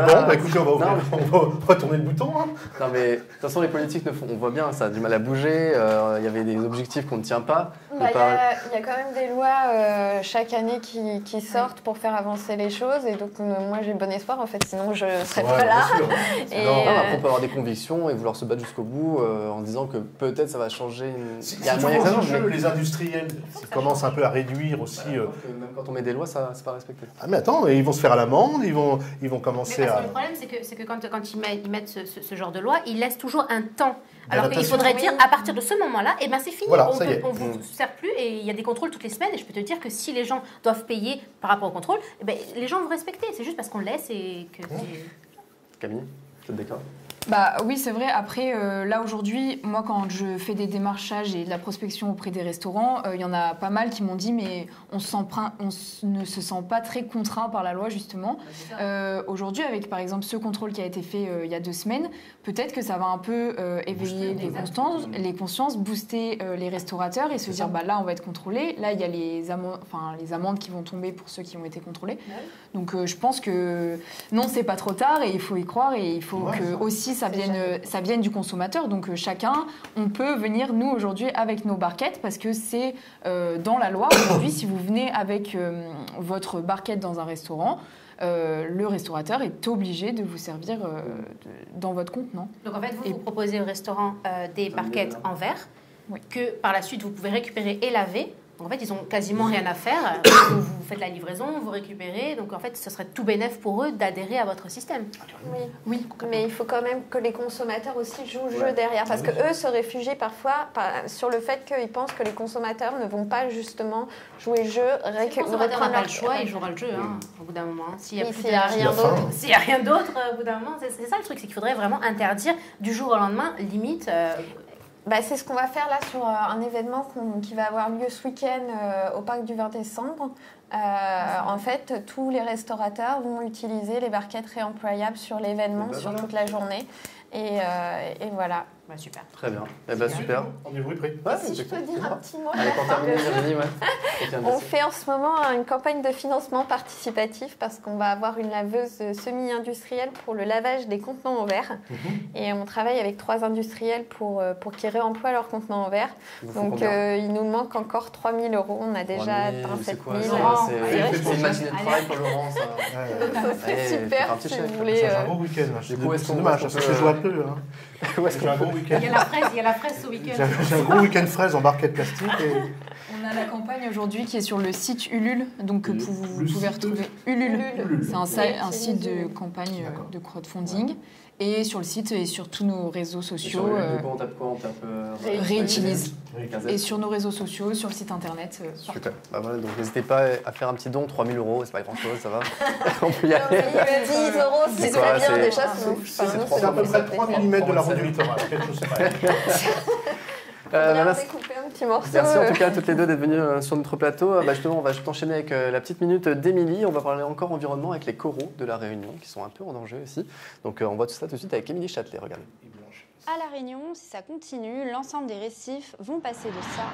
Bon, écoutez, on va retourner le bouton. Hein. Non, mais de toute façon, les politiques, on voit bien, ça a du mal à bouger. Il y avait des objectifs qu'on ne tient pas. Il y a quand même des lois chaque année qui sortent pour faire avancer les choses. Et donc, moi, j'ai bon espoir, en fait, sinon je ne serais pas là. Après, on peut avoir des convictions et vouloir se battre jusqu'au bout en disant que peut-être ça va changer. Il y a moyen que ça change. Les industriels commencent un peu à réduire aussi. Même quand on met des lois, ça c'est pas respecté. Ah mais attends, ils vont se faire à l'amende, ils vont commencer à. Le problème, c'est que quand ils mettent ce genre de loi, ils laissent toujours un temps. Alors qu'il faudrait dire, à partir de ce moment-là, eh ben c'est fini, voilà, on ne vous sert plus et il y a des contrôles toutes les semaines. Et je peux te dire que si les gens doivent payer par rapport au contrôle, eh ben, les gens vont respecter. C'est juste parce qu'on laisse et que... Camille, vous êtes d'accord? Bah oui, c'est vrai. Après, là aujourd'hui, moi quand je fais des démarchages et de la prospection auprès des restaurants, il y en a pas mal qui m'ont dit mais on ne se sent pas très contraint par la loi justement. Aujourd'hui, avec par exemple ce contrôle qui a été fait il y a 2 semaines, peut-être que ça va un peu éveiller les consciences, booster les restaurateurs et se dire bah là on va être contrôlé. Là il y a les amendes qui vont tomber pour ceux qui ont été contrôlés. Donc je pense que non, c'est pas trop tard et il faut y croire et il faut que aussi ça vienne du consommateur. Donc chacun, on peut venir nous aujourd'hui avec nos barquettes parce que c'est dans la loi aujourd'hui. Si vous venez avec votre barquette dans un restaurant, le restaurateur est obligé de vous servir dans votre contenant. Donc en fait, vous proposez au restaurant des barquettes en verre que par la suite vous pouvez récupérer et laver. Donc en fait, ils n'ont quasiment rien à faire. Vous faites la livraison, vous récupérez. Donc en fait, ce serait tout bénef pour eux d'adhérer à votre système. Oui, mais il faut quand même que les consommateurs aussi jouent le jeu derrière. Parce qu'eux se réfugient parfois sur le fait qu'ils pensent que les consommateurs ne vont pas justement jouer le jeu. Si le consommateur n'a pas le choix, il jouera le jeu au bout d'un moment. S'il n'y a rien d'autre, au bout d'un moment, c'est ça le truc. C'est qu'il faudrait vraiment interdire du jour au lendemain, limite... c'est ce qu'on va faire là sur un événement qui va avoir lieu ce week-end au parc du 20 décembre. En fait, tous les restaurateurs vont utiliser les barquettes réemployables sur l'événement, sur toute la journée. Et voilà. Bah, super. Très bien. Super. Rendez-vous est prêt. Si je peux dire un petit mot. Allez, pour terminer, Virginie, on fait en ce moment une campagne de financement participatif parce qu'on va avoir une laveuse semi-industrielle pour le lavage des contenants en verre. Et on travaille avec 3 industriels pour qu'ils réemploient leurs contenants en verre. Donc il nous manque encore 3 000 €. On a déjà atteint 7 000. C'est une matinée de travail pour Laurent, ça. C'est super si vous voulez. C'est un gros week-end. C'est dommage parce que je joue un peu. Où est-ce qu'on peut week-end. Il y a la fraise ce week-end. J'ai un gros week-end fraise en barquette plastique. On a la campagne aujourd'hui qui est sur le site Ulule, donc vous pouvez retrouver Ulule. C'est un site de campagne de crowdfunding. Et sur le site et sur tous nos réseaux sociaux, on tape quoi? On tape réutilise. Et sur nos réseaux sociaux, sur le site internet. Super. Bah voilà, donc n'hésitez pas à faire un petit don, 3 000 €, c'est pas grand-chose, ça va. On peut y aller. 10 €, c'est très bien déjà. C'est à peu près 3 mm de la route du littoral. Quelque chose, c'est pareil. Merci. Découper un petit morceau. Merci en tout cas à toutes les deux d'être venues sur notre plateau. Justement, on va enchaîner avec la petite minute d'Émilie. On va parler encore environnement avec les coraux de la Réunion qui sont un peu en danger aussi. Donc on voit tout ça tout de suite avec Émilie Châtelet. Regardez. À la Réunion, si ça continue, l'ensemble des récifs vont passer de ça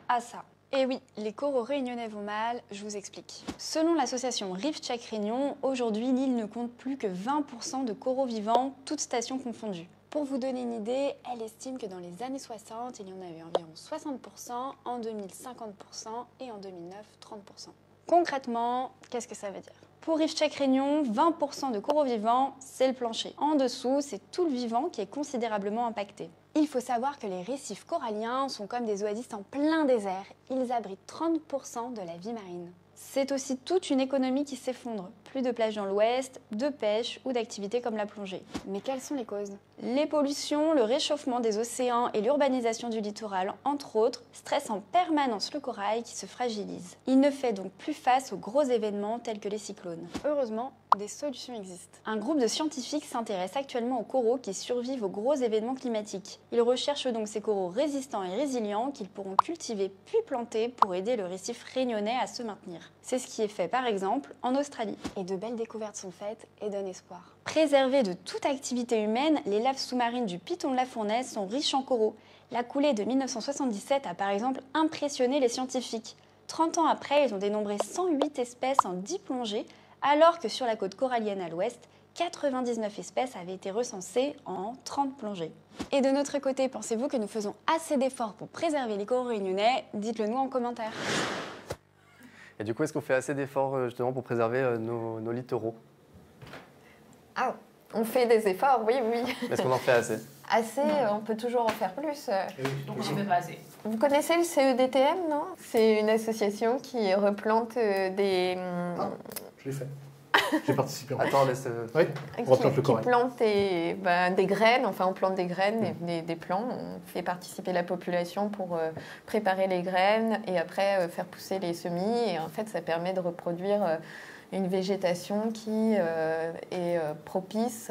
à ça. Et oui, les coraux réunionnais vont mal, je vous explique. Selon l'association Reef Check Réunion, aujourd'hui l'île ne compte plus que 20% de coraux vivants, toutes stations confondues. Pour vous donner une idée, elle estime que dans les années 60, il y en avait environ 60%, en 2000 50% et en 2009 30%. Concrètement, qu'est-ce que ça veut dire ? Pour Reef Check Réunion, 20% de coraux vivants, c'est le plancher. En dessous, c'est tout le vivant qui est considérablement impacté. Il faut savoir que les récifs coralliens sont comme des oasis en plein désert. Ils abritent 30% de la vie marine. C'est aussi toute une économie qui s'effondre. Plus de plages dans l'ouest, de pêche ou d'activités comme la plongée. Mais quelles sont les causes ? Les pollutions, le réchauffement des océans et l'urbanisation du littoral, entre autres, stressent en permanence le corail qui se fragilise. Il ne fait donc plus face aux gros événements tels que les cyclones. Heureusement, des solutions existent. Un groupe de scientifiques s'intéresse actuellement aux coraux qui survivent aux gros événements climatiques. Ils recherchent donc ces coraux résistants et résilients qu'ils pourront cultiver puis planter pour aider le récif réunionnais à se maintenir. C'est ce qui est fait par exemple en Australie. Et de belles découvertes sont faites et donnent espoir. Préservées de toute activité humaine, les laves sous-marines du Piton de la Fournaise sont riches en coraux. La coulée de 1977 a par exemple impressionné les scientifiques. 30 ans après, ils ont dénombré 108 espèces en 10 plongées, alors que sur la côte corallienne à l'ouest, 99 espèces avaient été recensées en 30 plongées. Et de notre côté, pensez-vous que nous faisons assez d'efforts pour préserver les coraux réunionnais ? Dites-le nous en commentaire. Et du coup, est-ce qu'on fait assez d'efforts justement pour préserver nos littoraux ? Ah, on fait des efforts, oui. Est-ce qu'on en fait assez ? Assez, on peut toujours en faire plus. Donc on ne fait pas assez. Vous connaissez le CEDTM, non ? C'est une association qui replante des... Je l'ai fait. J'ai participé. Attends, laisse... Oui, on replante le corail. Qui plante des graines, enfin on plante des graines, des plants, on fait participer la population pour préparer les graines et après faire pousser les semis. Et en fait, ça permet de reproduire une végétation qui est propice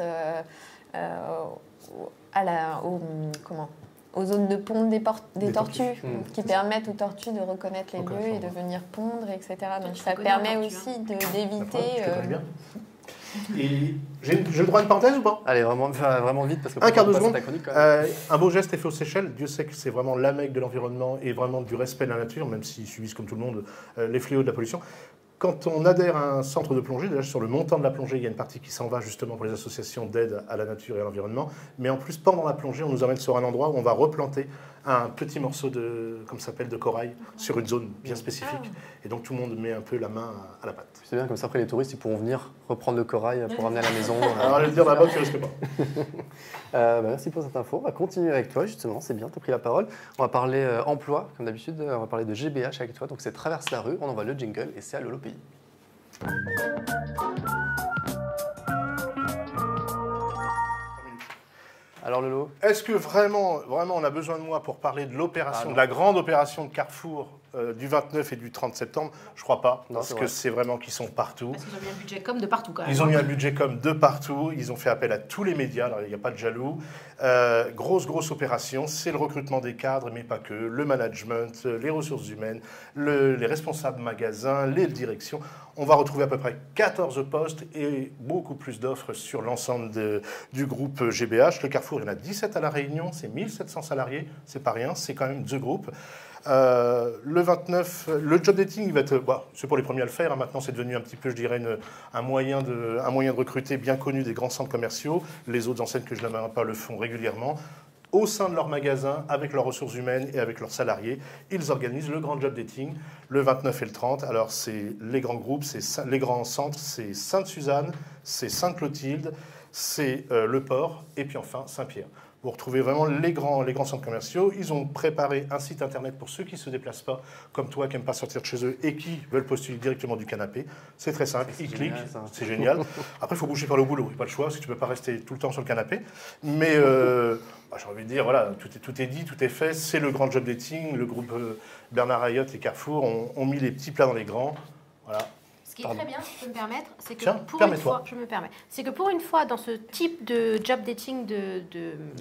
aux zones de ponte des tortues, qui permettent aux tortues de reconnaître les lieux et de venir pondre, etc. Donc ça permet aussi d'éviter... Et j'ai le droit à une parenthèse ou pas ? Allez, vraiment vite parce que un quart de seconde. Un beau geste est fait aux Seychelles. Dieu sait que c'est vraiment la mecque de l'environnement et vraiment du respect de la nature, même s'ils subissent comme tout le monde les fléaux de la pollution. Quand on adhère à un centre de plongée, déjà sur le montant de la plongée, il y a une partie qui s'en va justement pour les associations d'aide à la nature et à l'environnement. Mais en plus, pendant la plongée, on nous emmène sur un endroit où on va replanter un petit morceau de corail sur une zone bien spécifique. Et donc tout le monde met un peu la main à la pâte. C'est bien, comme ça après les touristes ils pourront venir reprendre le corail pour ramener à la maison. Alors allez le dire là-bas, tu risques pas. Merci pour cette info. On va continuer avec toi justement, c'est bien, tu as pris la parole. On va parler emploi, comme d'habitude, on va parler de GBH avec toi. Donc c'est Traverse la rue, on envoie le jingle et c'est à Lolo Pays. Alors Lolo, est-ce que vraiment on a besoin de moi pour parler de l'opération, de la grande opération de Carrefour du 29 et du 30 septembre ? Je crois pas, parce que c'est vraiment qu'ils sont partout. Parce qu'ils ont mis un budget com de partout quand même. Ils ont mis un budget com de partout, ils ont fait appel à tous les médias, alors il n'y a pas de jaloux. Grosse opération, c'est le recrutement des cadres, mais pas que, le management, les ressources humaines, les responsables magasins, les directions. On va retrouver à peu près 14 postes et beaucoup plus d'offres sur l'ensemble du groupe GBH. Le Carrefour, il y en a 17 à La Réunion, c'est 1700 salariés, c'est pas rien, c'est quand même The Group. Le 29, le job dating, il va être, c'est pour les premiers à le faire. Maintenant, c'est devenu un petit peu, je dirais, un moyen de recruter bien connu des grands centres commerciaux. Les autres enseignes que je n'aimerais pas le font régulièrement. Au sein de leur magasin, avec leurs ressources humaines et avec leurs salariés, ils organisent le grand job dating le 29 et le 30. Alors, c'est les grands groupes, c'est les grands centres, c'est Sainte-Suzanne, c'est Sainte-Clotilde, c'est le Port et puis enfin Saint-Pierre. Vous retrouvez vraiment les grands centres commerciaux. Ils ont préparé un site internet pour ceux qui ne se déplacent pas, comme toi, qui n'aiment pas sortir de chez eux et qui veulent postuler directement du canapé. C'est très simple, ils cliquent, c'est génial. Après, il faut bouger par le boulot, il n'y a pas le choix, parce que tu ne peux pas rester tout le temps sur le canapé. Mais j'ai envie de dire, voilà, tout est dit, tout est fait. C'est le grand job dating. Le groupe Bernard Ayotte et Carrefour ont mis les petits plats dans les grands. Voilà. Ce qui est très bien, si je peux me permettre, c'est que pour une fois, dans ce type de job dating de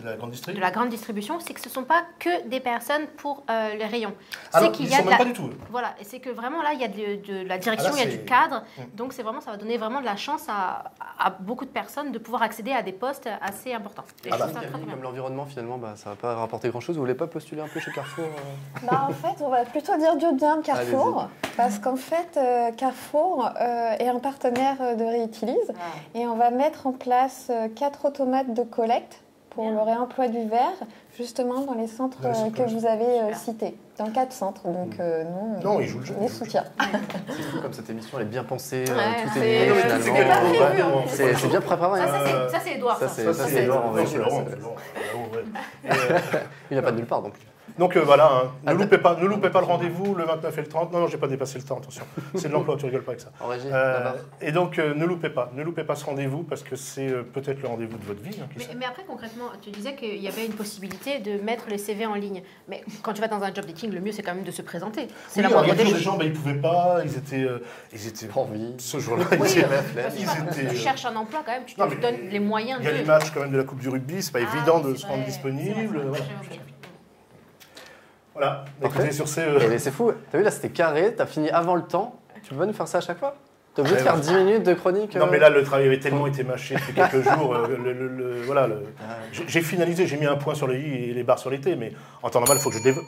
la grande distribution, c'est que ce ne sont pas que des personnes pour les rayons. Alors, ils ne sont même pas du tout. Voilà, et c'est que vraiment là, il y a de la direction, il y a du cadre. Donc ça va donner vraiment de la chance à beaucoup de personnes de pouvoir accéder à des postes assez importants. Comme l'environnement, finalement, ça ne va pas rapporter grand-chose. Vous ne voulez pas postuler un peu chez Carrefour En fait, on va plutôt dire du bien de Carrefour, parce qu'en fait, Carrefour est un partenaire de Réutilise et on va mettre en place 4 automates de collecte pour le réemploi du verre, justement dans les centres que vous avez cités, dans 4 centres. Donc nous, on les soutient. C'est fou comme cette émission, elle est bien pensée, tout est lié finalement. C'est bien préparé. Ça c'est Edouard. Ça c'est Edouard en vrai. Il n'a pas de nulle part donc. Donc voilà, ne loupez pas le rendez-vous le 29 et le 30. Non, j'ai pas dépassé le temps, attention. C'est de l'emploi, tu rigoles pas avec ça. En régie, et donc ne loupez pas ce rendez-vous parce que c'est peut-être le rendez-vous de votre vie. Mais après, concrètement, tu disais qu'il y avait une possibilité de mettre les CV en ligne. Mais quand tu vas dans un job dating, le mieux c'est quand même de se présenter. C'est la moindre des choses. Les gens, ils pouvaient pas, ils étaient pas envie. Ce jour-là, tu cherches un emploi quand même, tu te donnes les moyens. Il y a les matchs quand même de la Coupe du rugby, c'est pas évident de se rendre disponible. Voilà, écoutez, sur ces... C'est fou, t'as vu là c'était carré, t'as fini avant le temps, tu peux nous faire ça à chaque fois? T'es obligé de faire 10 minutes de chronique Non mais là le travail avait tellement été mâché depuis quelques jours, j'ai finalisé, j'ai mis un point sur le i et les barres sur les t, mais en temps normal il faut que je développe.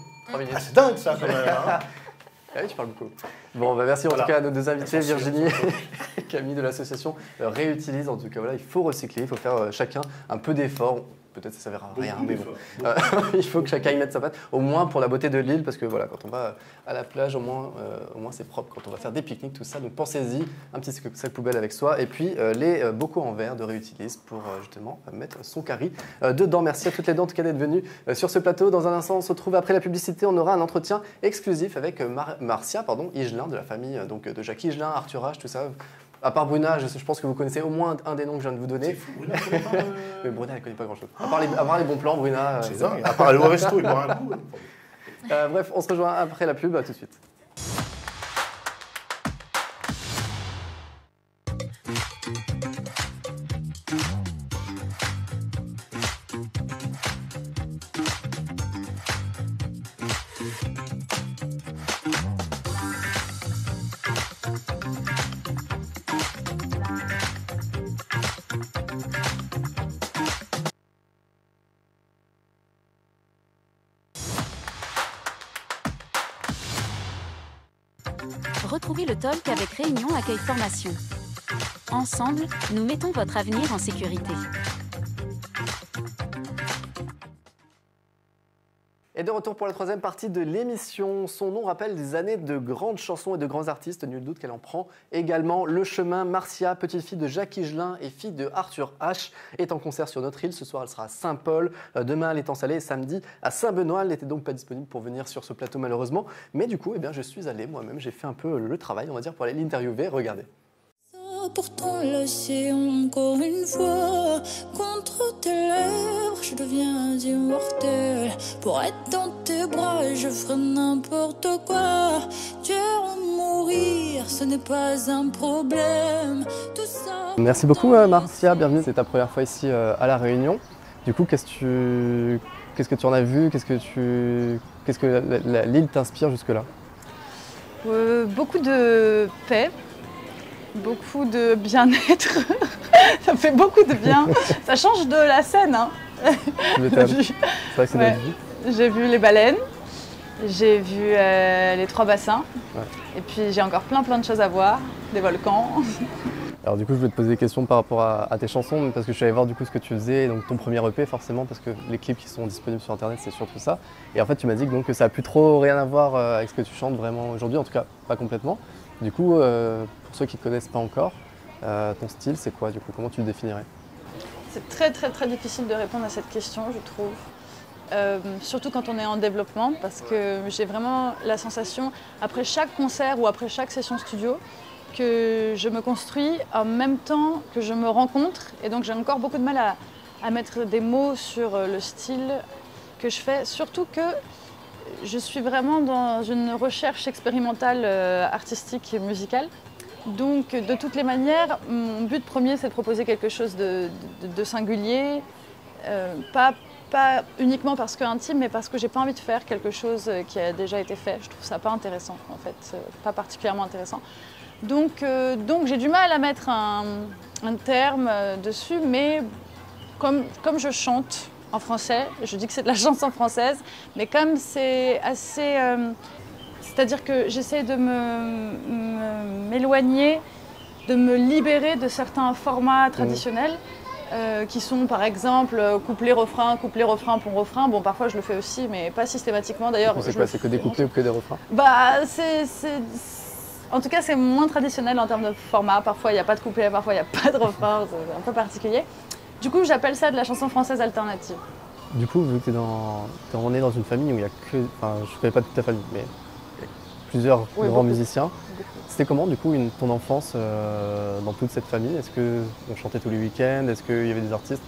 C'est dingue ça quand même. Oui, tu parles beaucoup. Bon, merci en tout cas à nos deux invités, Virginie et Camille de l'association Réutilise. En tout cas, voilà, il faut recycler, il faut faire chacun un peu d'effort. Peut-être ça ne servira à rien, mais bon. Il faut que chacun y mette sa patte, au moins pour la beauté de l'île, parce que voilà, quand on va à la plage, au moins c'est propre. Quand on va faire des pique-niques, tout ça, donc pensez-y, un petit sac poubelle avec soi, et puis les bocaux en verre de Réutilise pour justement mettre son carry dedans. Merci à toutes les deux en tout cas d'être venues sur ce plateau. Dans un instant, on se retrouve après la publicité, on aura un entretien exclusif avec Marcia Higelin, de la famille donc, de Jacques Higelin, Arthur H, tout ça. À part Bruna, je pense que vous connaissez au moins un des noms que je viens de vous donner. C'est fou, Bruna ne connaît pas. Mais Bruna, elle ne connaît pas grand-chose. À part les bons plans, Bruna. C'est dingue. À part aller au resto et boire un coup. Bref, on se rejoint après la pub. À tout de suite. Retrouvez le talk avec Réunion Accueil Formation. Ensemble, nous mettons votre avenir en sécurité. Et de retour pour la troisième partie de l'émission. Son nom rappelle des années de grandes chansons et de grands artistes. Nul doute qu'elle en prend également le chemin. Marcia, petite fille de Jacques Higelin et fille de Arthur H, est en concert sur notre île. Ce soir, elle sera à Saint-Paul. Demain, elle est en Salé et samedi à Saint-Benoît. Elle n'était donc pas disponible pour venir sur ce plateau malheureusement. Mais du coup, je suis allé moi-même. J'ai fait un peu le travail, on va dire, pour aller l'interviewer. Regardez. Pourtant lâché encore une fois contre tes lèvres, je deviens immortel. Pour être dans tes bras, je ferai n'importe quoi. Tuer ou mourir, ce n'est pas un problème. Tout ça. Merci beaucoup Marcia, bienvenue. C'est ta première fois ici à La Réunion. Du coup, qu'est-ce que tu en as vu? Qu'est-ce que l'île t'inspire jusque-là? Beaucoup de paix. Beaucoup de bien-être, ça fait beaucoup de bien, ça change de la scène. Hein. C'est vrai que c'est notre vie. J'ai vu les baleines, j'ai vu les 3 bassins, et puis j'ai encore plein de choses à voir, des volcans. Alors du coup je voulais te poser des questions par rapport à tes chansons, parce que je suis allé voir du coup ce que tu faisais, donc ton premier EP forcément, parce que les clips qui sont disponibles sur internet c'est surtout ça. Et en fait tu m'as dit que ça n'a plus trop rien à voir avec ce que tu chantes vraiment aujourd'hui, en tout cas pas complètement. Du coup, pour ceux qui ne te connaissent pas encore, ton style, c'est quoi du coup? Comment tu le définirais? C'est très très très difficile de répondre à cette question, je trouve. Surtout quand on est en développement, parce que j'ai vraiment la sensation, après chaque concert ou après chaque session studio, que je me construis en même temps que je me rencontre. Et donc j'ai encore beaucoup de mal à mettre des mots sur le style que je fais. Surtout que je suis vraiment dans une recherche expérimentale artistique et musicale. Donc de toutes les manières, mon but premier c'est de proposer quelque chose de singulier, pas uniquement parce que intime, mais parce que j'ai pas envie de faire quelque chose qui a déjà été fait. Je trouve ça pas intéressant, en fait, pas particulièrement intéressant. Donc j'ai du mal à mettre un terme dessus, mais comme je chante en français, je dis que c'est de la chanson française, mais comme c'est assez... c'est-à-dire que j'essaie de m'éloigner, de me libérer de certains formats traditionnels. Qui sont par exemple couplet-refrain, pont-refrain. Bon, parfois je le fais aussi, mais pas systématiquement d'ailleurs. C'est quoi, c'est que des couplets ou que des refrains? En tout cas, c'est moins traditionnel en termes de format. Parfois il n'y a pas de couplet, parfois il n'y a pas de refrain, c'est un peu particulier. Du coup, j'appelle ça de la chanson française alternative. Du coup, vu que tu es né dans une famille où il y a que... Enfin, je ne connais pas toute ta famille, mais il y a plusieurs grands musiciens. C'était comment, du coup, ton enfance dans toute cette famille? Est-ce qu'on chantait tous les week-ends? Est-ce qu'il y avait des artistes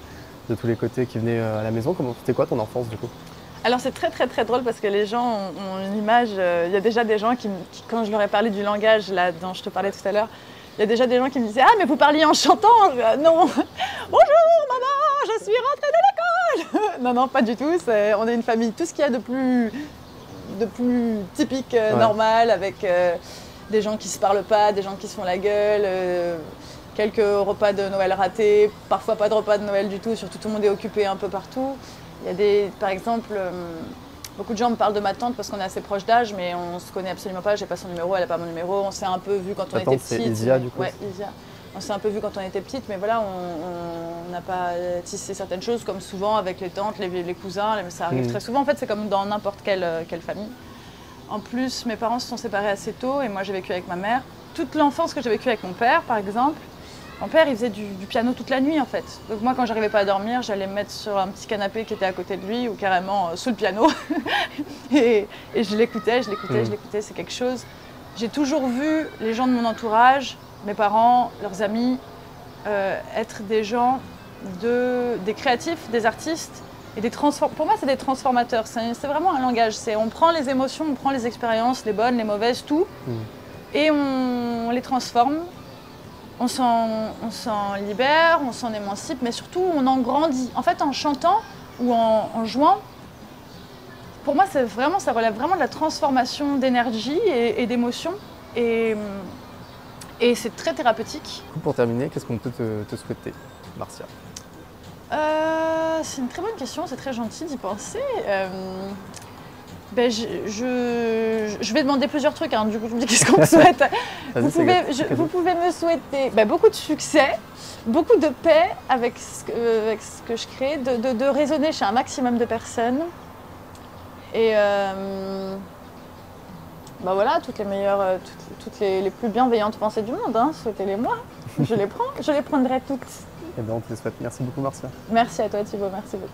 de tous les côtés qui venaient à la maison? C'était quoi ton enfance, du coup? Alors, c'est très, très, très drôle parce que les gens ont une image... Il y a déjà des gens qui, quand je leur ai parlé du langage là, dont je te parlais tout à l'heure, il y a déjà des gens qui me disaient « Ah, mais vous parliez en chantant !» Non. « Bonjour, maman, je suis rentrée de l'école !» Non, non, pas du tout. On est une famille, tout ce qu'il y a de plus typique, normal, avec... des gens qui se parlent pas, des gens qui se font la gueule, quelques repas de Noël ratés, parfois pas de repas de Noël du tout, surtout tout le monde est occupé un peu partout. Il y a par exemple, beaucoup de gens me parlent de ma tante parce qu'on est assez proche d'âge, mais on se connaît absolument pas, j'ai pas son numéro, elle a pas mon numéro, on s'est un peu vu quand on était petite. C'est Isia du coup? Ouais, Isia. On s'est un peu vu quand on était petite, mais voilà, on n'a pas tissé certaines choses, comme souvent avec les tantes, les cousins, ça arrive très souvent. En fait, c'est comme dans n'importe quelle famille. En plus, mes parents se sont séparés assez tôt et moi j'ai vécu avec ma mère. Toute l'enfance que j'ai vécue avec mon père, par exemple, mon père il faisait du piano toute la nuit en fait. Donc moi quand j'arrivais pas à dormir, j'allais me mettre sur un petit canapé qui était à côté de lui ou carrément sous le piano. et je l'écoutais, c'est quelque chose. J'ai toujours vu les gens de mon entourage, mes parents, leurs amis, être des gens, des créatifs, des artistes. Et pour moi, c'est des transformateurs. C'est vraiment un langage. On prend les émotions, on prend les expériences, les bonnes, les mauvaises, tout, et on les transforme. On s'en libère, on s'en émancipe, mais surtout, on en grandit. En fait, en chantant ou en jouant, pour moi, ça relève vraiment de la transformation d'énergie et d'émotions. Et c'est très thérapeutique. Pour terminer, qu'est-ce qu'on peut te souhaiter, Marcia? C'est une très bonne question, c'est très gentil d'y penser. Je vais demander plusieurs trucs, hein. Du coup je me dis qu'est-ce qu'on me souhaite. Vous pouvez me souhaiter beaucoup de succès, beaucoup de paix avec ce que je crée, de résonner chez un maximum de personnes. Et voilà, toutes les meilleures, toutes les plus bienveillantes pensées du monde, hein. Souhaitez-les-moi, je les prendrai toutes. Eh bien, on te les souhaite. Merci beaucoup, Marcia. Merci à toi, Thibaut. Merci beaucoup.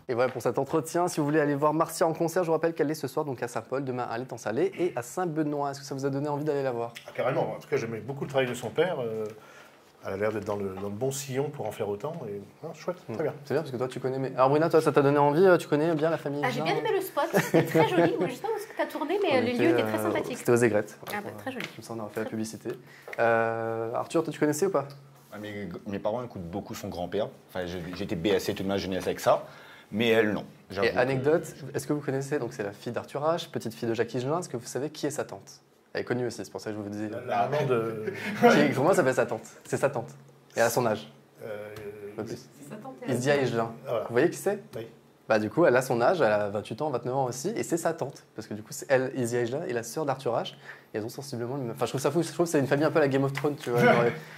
Et voilà pour cet entretien. Si vous voulez aller voir Marcia en concert, je vous rappelle qu'elle est ce soir donc à Saint-Paul, demain à l'Étang-Salé et à Saint-Benoît. Est-ce que ça vous a donné envie d'aller la voir? Carrément. En tout cas, j'aimais beaucoup le travail de son père. Elle a l'air d'être dans le bon sillon pour en faire autant. Et, chouette, très bien. C'est bien parce que toi, tu connais. Alors, Bruna, toi, ça t'a donné envie? Tu connais bien la famille? J'ai bien aimé le spot. C'était très joli. Je ne sais pas où est-ce que tu as tourné, mais les lieux étaient très sympathiques. C'était aux Aigrettes. Très joli. Comme ça, on aura fait la publicité. Arthur, toi, tu connaissais ou pas? Mes parents écoutent beaucoup son grand-père. Enfin, j'ai été BAC toute ma jeunesse avec ça. Mais elle, non. Et anecdote, est-ce que vous connaissez, donc c'est la fille d'Arthur H, petite fille de Jacques Higelin, est-ce que vous savez qui est sa tante? Elle est connue aussi, c'est pour ça que je vous disais. La maman de... Comment s'appelle sa tante? C'est sa tante. Et elle a son âge. Isia Higelin. Voilà. Vous voyez qui c'est? Oui. Bah, du coup, elle a son âge, elle a 28 ans, 29 ans aussi, et c'est sa tante. Parce que du coup, c'est elle, Isia Higelin, et la sœur d'Arthur H. Et elles ont sensiblement le même. Enfin, je trouve ça fou, je trouve que c'est une famille un peu à la Game of Thrones, tu vois.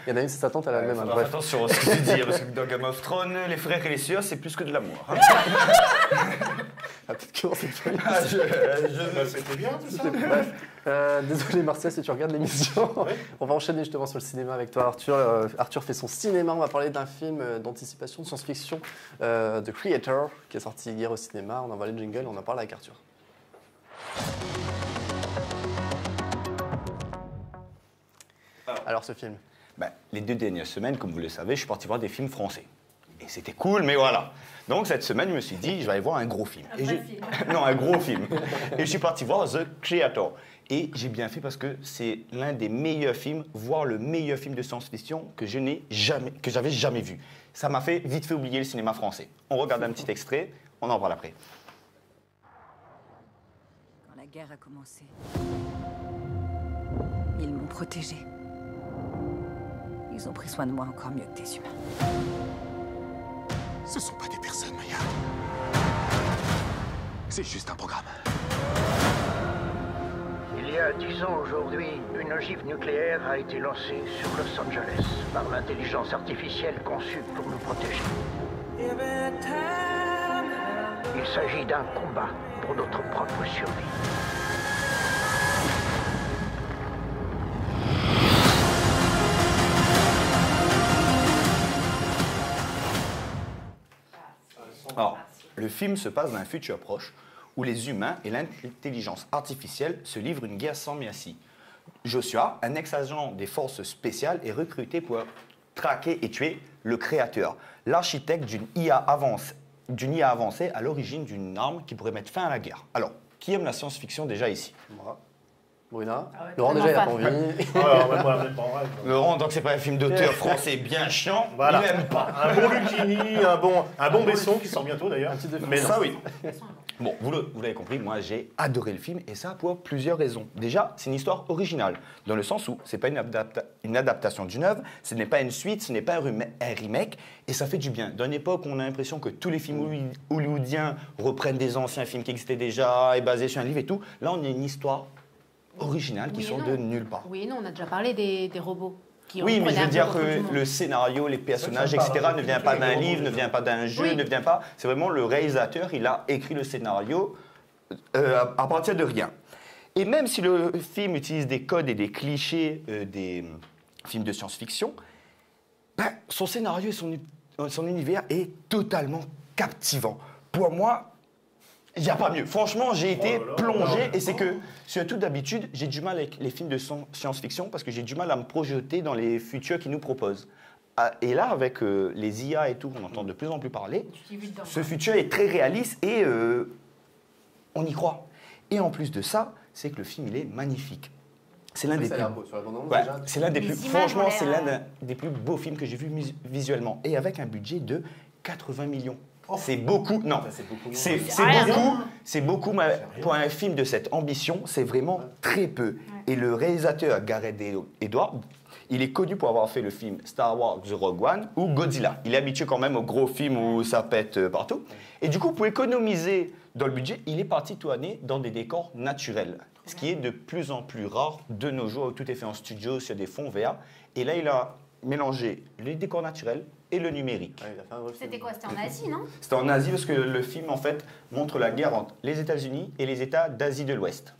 Il y en a une, c'est sa tante, elle a le même âge. Bref. Attention à ce que tu dis, parce que dans Game of Thrones, les frères et les sœurs, c'est plus que de l'amour. Hein. peut-être que dans cette famille. C'était bien tout ça. Désolé Martial si tu regardes l'émission. Ouais. On va enchaîner justement sur le cinéma avec toi Arthur. Arthur fait son cinéma, on va parler d'un film d'anticipation, de science-fiction, The Creator, qui est sorti hier au cinéma. On envoie le jingle et on en parle avec Arthur. Alors ce film les 2 dernières semaines, comme vous le savez, je suis parti voir des films français. Et c'était cool, mais voilà. Donc cette semaine, je me suis dit, je vais aller voir un gros film. Non, un gros film. Et je suis parti voir The Creator. Et j'ai bien fait parce que c'est l'un des meilleurs films, voire le meilleur film de science-fiction que j'avais jamais vu. Ça m'a fait vite fait oublier le cinéma français. On regarde un petit extrait, on en parle après. Quand la guerre a commencé, ils m'ont protégée. Ils ont pris soin de moi encore mieux que des humains. Ce sont pas des personnes, Maya. C'est juste un programme. Il y a 10 ans aujourd'hui, une ogive nucléaire a été lancée sur Los Angeles par l'intelligence artificielle conçue pour nous protéger. Il s'agit d'un combat pour notre propre survie. Alors, le film se passe dans un futur proche où les humains et l'intelligence artificielle se livrent une guerre sans merci. Joshua, un ex-agent des forces spéciales, est recruté pour traquer et tuer le créateur, l'architecte d'une IA avancée à l'origine d'une arme qui pourrait mettre fin à la guerre. Alors, qui aime la science-fiction déjà ici? Moi. Bruna. Laurent, déjà, il a pas envie. Laurent, donc c'est pas un film d'auteur français bien chiant, voilà. Il n'aime pas. Un bon Lucchini, un bon Besson qui sort bientôt d'ailleurs. Mais ça, oui. Bon, vous l'avez compris, moi j'ai adoré le film et ça pour plusieurs raisons. Déjà, c'est une histoire originale, dans le sens où c'est pas une adaptation d'une œuvre, ce n'est pas une suite, ce n'est pas un remake, et ça fait du bien. Dans une époque où on a l'impression que tous les films hollywoodiens reprennent des anciens films qui existaient déjà, et basés sur un livre et tout, là on a une histoire originales qui sont de nulle part. Oui, non, on a déjà parlé des robots. Oui, mais je veux dire que le scénario, les personnages, etc. ne vient pas d'un livre, ne vient pas d'un jeu, ne vient pas... C'est vraiment le réalisateur, il a écrit le scénario à partir de rien. Et même si le film utilise des codes et des clichés des films de science-fiction, son scénario et son univers est totalement captivant. Pour moi, il n'y a pas mieux. Franchement, j'ai été plongé et c'est que, surtout d'habitude, j'ai du mal avec les films de science-fiction parce que j'ai du mal à me projeter dans les futurs qu'ils nous proposent. Et là, avec les IA et tout, on entend de plus en plus parler, ce futur est très réaliste et on y croit. Et en plus de ça, c'est que le film, il est magnifique. C'est l'un des plus... c'est l'un des plus... Franchement, c'est l'un des plus beaux films que j'ai vu visuellement. Et avec un budget de 80 millions. C'est beaucoup, non, c'est beaucoup, mais pour un film de cette ambition, c'est vraiment très peu. Et le réalisateur Gareth Edwards, il est connu pour avoir fait le film Star Wars The Rogue One ou Godzilla. Il est habitué quand même aux gros films où ça pète partout. Et du coup, pour économiser dans le budget, il est parti tourner dans des décors naturels, ce qui est de plus en plus rare de nos jours où tout est fait en studio sur des fonds verts. Et là, il a mélangé les décors naturels et le numérique. C'était quoi? C'était en Asie, non? C'était en Asie parce que le film, en fait, montre la guerre entre les États-Unis et les États d'Asie de l'Ouest.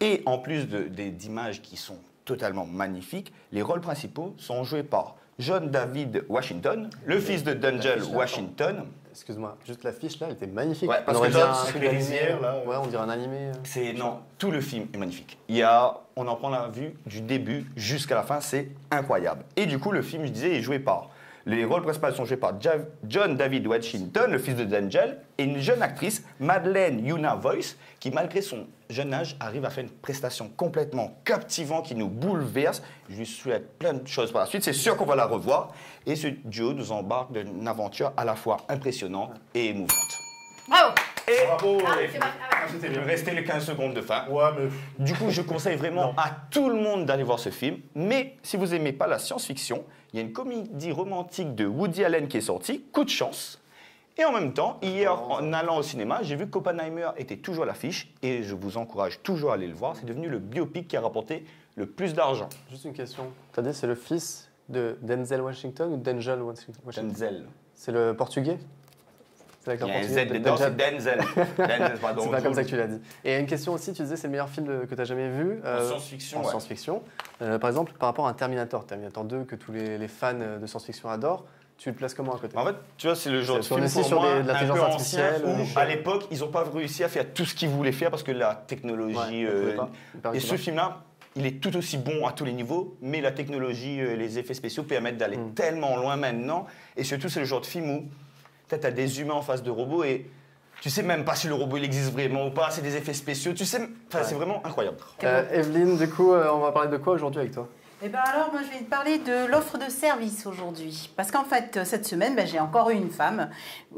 Et en plus d'images qui sont totalement magnifiques, les rôles principaux sont joués par John David Washington, le fils de Denzel Washington. Excuse-moi, juste l'affiche là, elle était magnifique. Ouais, parce que les rizières là. Ouais, on dirait un animé. Non, tout le film est magnifique. On en prend la vue du début jusqu'à la fin, c'est incroyable. Et du coup, le film, je disais, est joué par... Les rôles principaux sont joués par John David Washington, le fils de Denzel, et une jeune actrice, Madeleine Yuna Voice, qui, malgré son jeune âge, arrive à faire une prestation complètement captivante qui nous bouleverse. Je lui souhaite plein de choses par la suite. C'est sûr qu'on va la revoir. Et ce duo nous embarque d'une aventure à la fois impressionnante et émouvante. Bravo! Bravo! Il me restait les 15 secondes de fin. Ouais, mais... Du coup, je conseille vraiment à tout le monde d'aller voir ce film. Mais si vous n'aimez pas la science-fiction, il y a une comédie romantique de Woody Allen qui est sortie, Coup de chance. Et en même temps, hier, en allant au cinéma, j'ai vu qu'Oppenheimer était toujours à l'affiche. Et je vous encourage toujours à aller le voir. C'est devenu le biopic qui a rapporté le plus d'argent. Juste une question. Tu as dit c'est le fils de Denzel Washington ou Denzel Washington? Denzel. C'est le portugais? C'est il y a un Z dedans, c'est Denzel. C'est pas comme ça que tu l'as dit. Et une question aussi, tu disais c'est le meilleur film que tu as jamais vu. En science-fiction. En science-fiction. Par exemple, par rapport à un Terminator 2 que tous les fans de science-fiction adorent. Tu le places comment à côté? En fait, tu vois, c'est le genre de film aussi pour sur moi, de l'intelligence un peu artificielle. ancien, où, à l'époque, ils n'ont pas réussi à faire tout ce qu'ils voulaient faire parce que la technologie... et ce film-là, il est tout aussi bon à tous les niveaux, mais la technologie, les effets spéciaux permettent d'aller tellement loin maintenant. Et surtout, c'est le genre de film où tu as des humains en face de robots et tu sais même pas si le robot il existe vraiment ou pas, c'est des effets spéciaux, tu sais, c'est vraiment incroyable. Evelyne, du coup, on va parler de quoi aujourd'hui avec toi? Eh ben alors, moi, je vais te parler de l'offre de service aujourd'hui. Parce qu'en fait, cette semaine, j'ai encore eu une femme,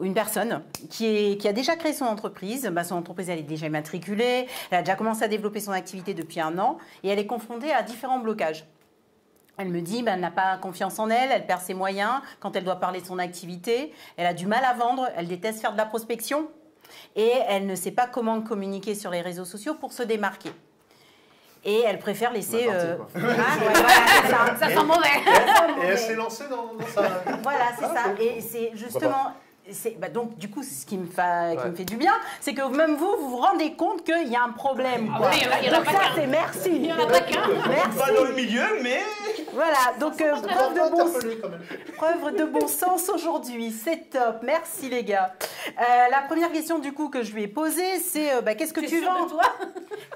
une personne qui a déjà créé son entreprise. Son entreprise, elle est déjà immatriculée. Elle a déjà commencé à développer son activité depuis 1 an. Et elle est confrontée à différents blocages. Elle me dit elle n'a pas confiance en elle, elle perd ses moyens quand elle doit parler de son activité. Elle a du mal à vendre, elle déteste faire de la prospection. Et elle ne sait pas comment communiquer sur les réseaux sociaux pour se démarquer. Et elle préfère laisser... ça sent mauvais. Et elle s'est lancée dans sa... Voilà, c'est ça. Et c'est justement... donc, du coup, ce qui me fait du bien, c'est que même vous vous rendez compte qu'il y a un problème. Quoi. Oui, il y en a donc pas ça, qu'un. c'est merci. Il y en a pas qu'un. Merci. Pas dans le milieu, mais... Voilà, donc preuve de bon sens aujourd'hui, c'est top. Merci les gars. La première question du coup que je lui ai posée, c'est qu'est-ce que tu vends?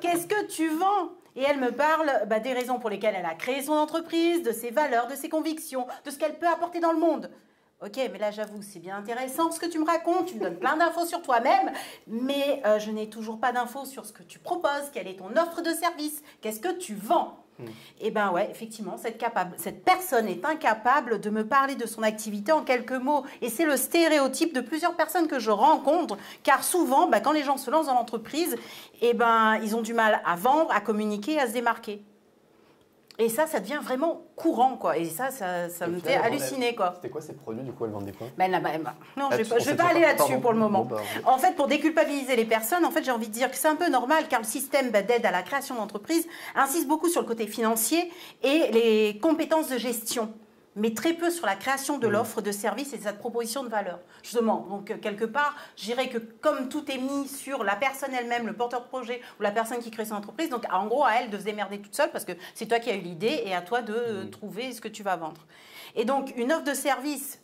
Qu'est-ce que tu vends? Et elle me parle des raisons pour lesquelles elle a créé son entreprise, de ses valeurs, de ses convictions, de ce qu'elle peut apporter dans le monde. Ok, mais là j'avoue, c'est bien intéressant ce que tu me racontes, tu me donnes plein d'infos sur toi-même, mais je n'ai toujours pas d'infos sur ce que tu proposes, quelle est ton offre de service, qu'est-ce que tu vends? Et ben ouais, effectivement, cette personne est incapable de me parler de son activité en quelques mots. Et c'est le stéréotype de plusieurs personnes que je rencontre, car souvent, quand les gens se lancent dans l'entreprise, ils ont du mal à vendre, à communiquer, à se démarquer. Et ça devient vraiment courant, quoi. Et ça me fait halluciner, quoi. C'était quoi ces produits, du coup, elle vendait quoi? Non, je vais pas aller là-dessus pour le moment. En fait, pour déculpabiliser les personnes, en fait, j'ai envie de dire que c'est un peu normal, car le système d'aide à la création d'entreprise insiste beaucoup sur le côté financier et les compétences de gestion, mais très peu sur la création de l'offre de service et de cette proposition de valeur. Justement, donc quelque part, je dirais que comme tout est mis sur la personne elle-même, le porteur de projet ou la personne qui crée son entreprise, donc en gros à elle de se démerder toute seule parce que c'est toi qui as eu l'idée et à toi de trouver ce que tu vas vendre. Et donc une offre de service,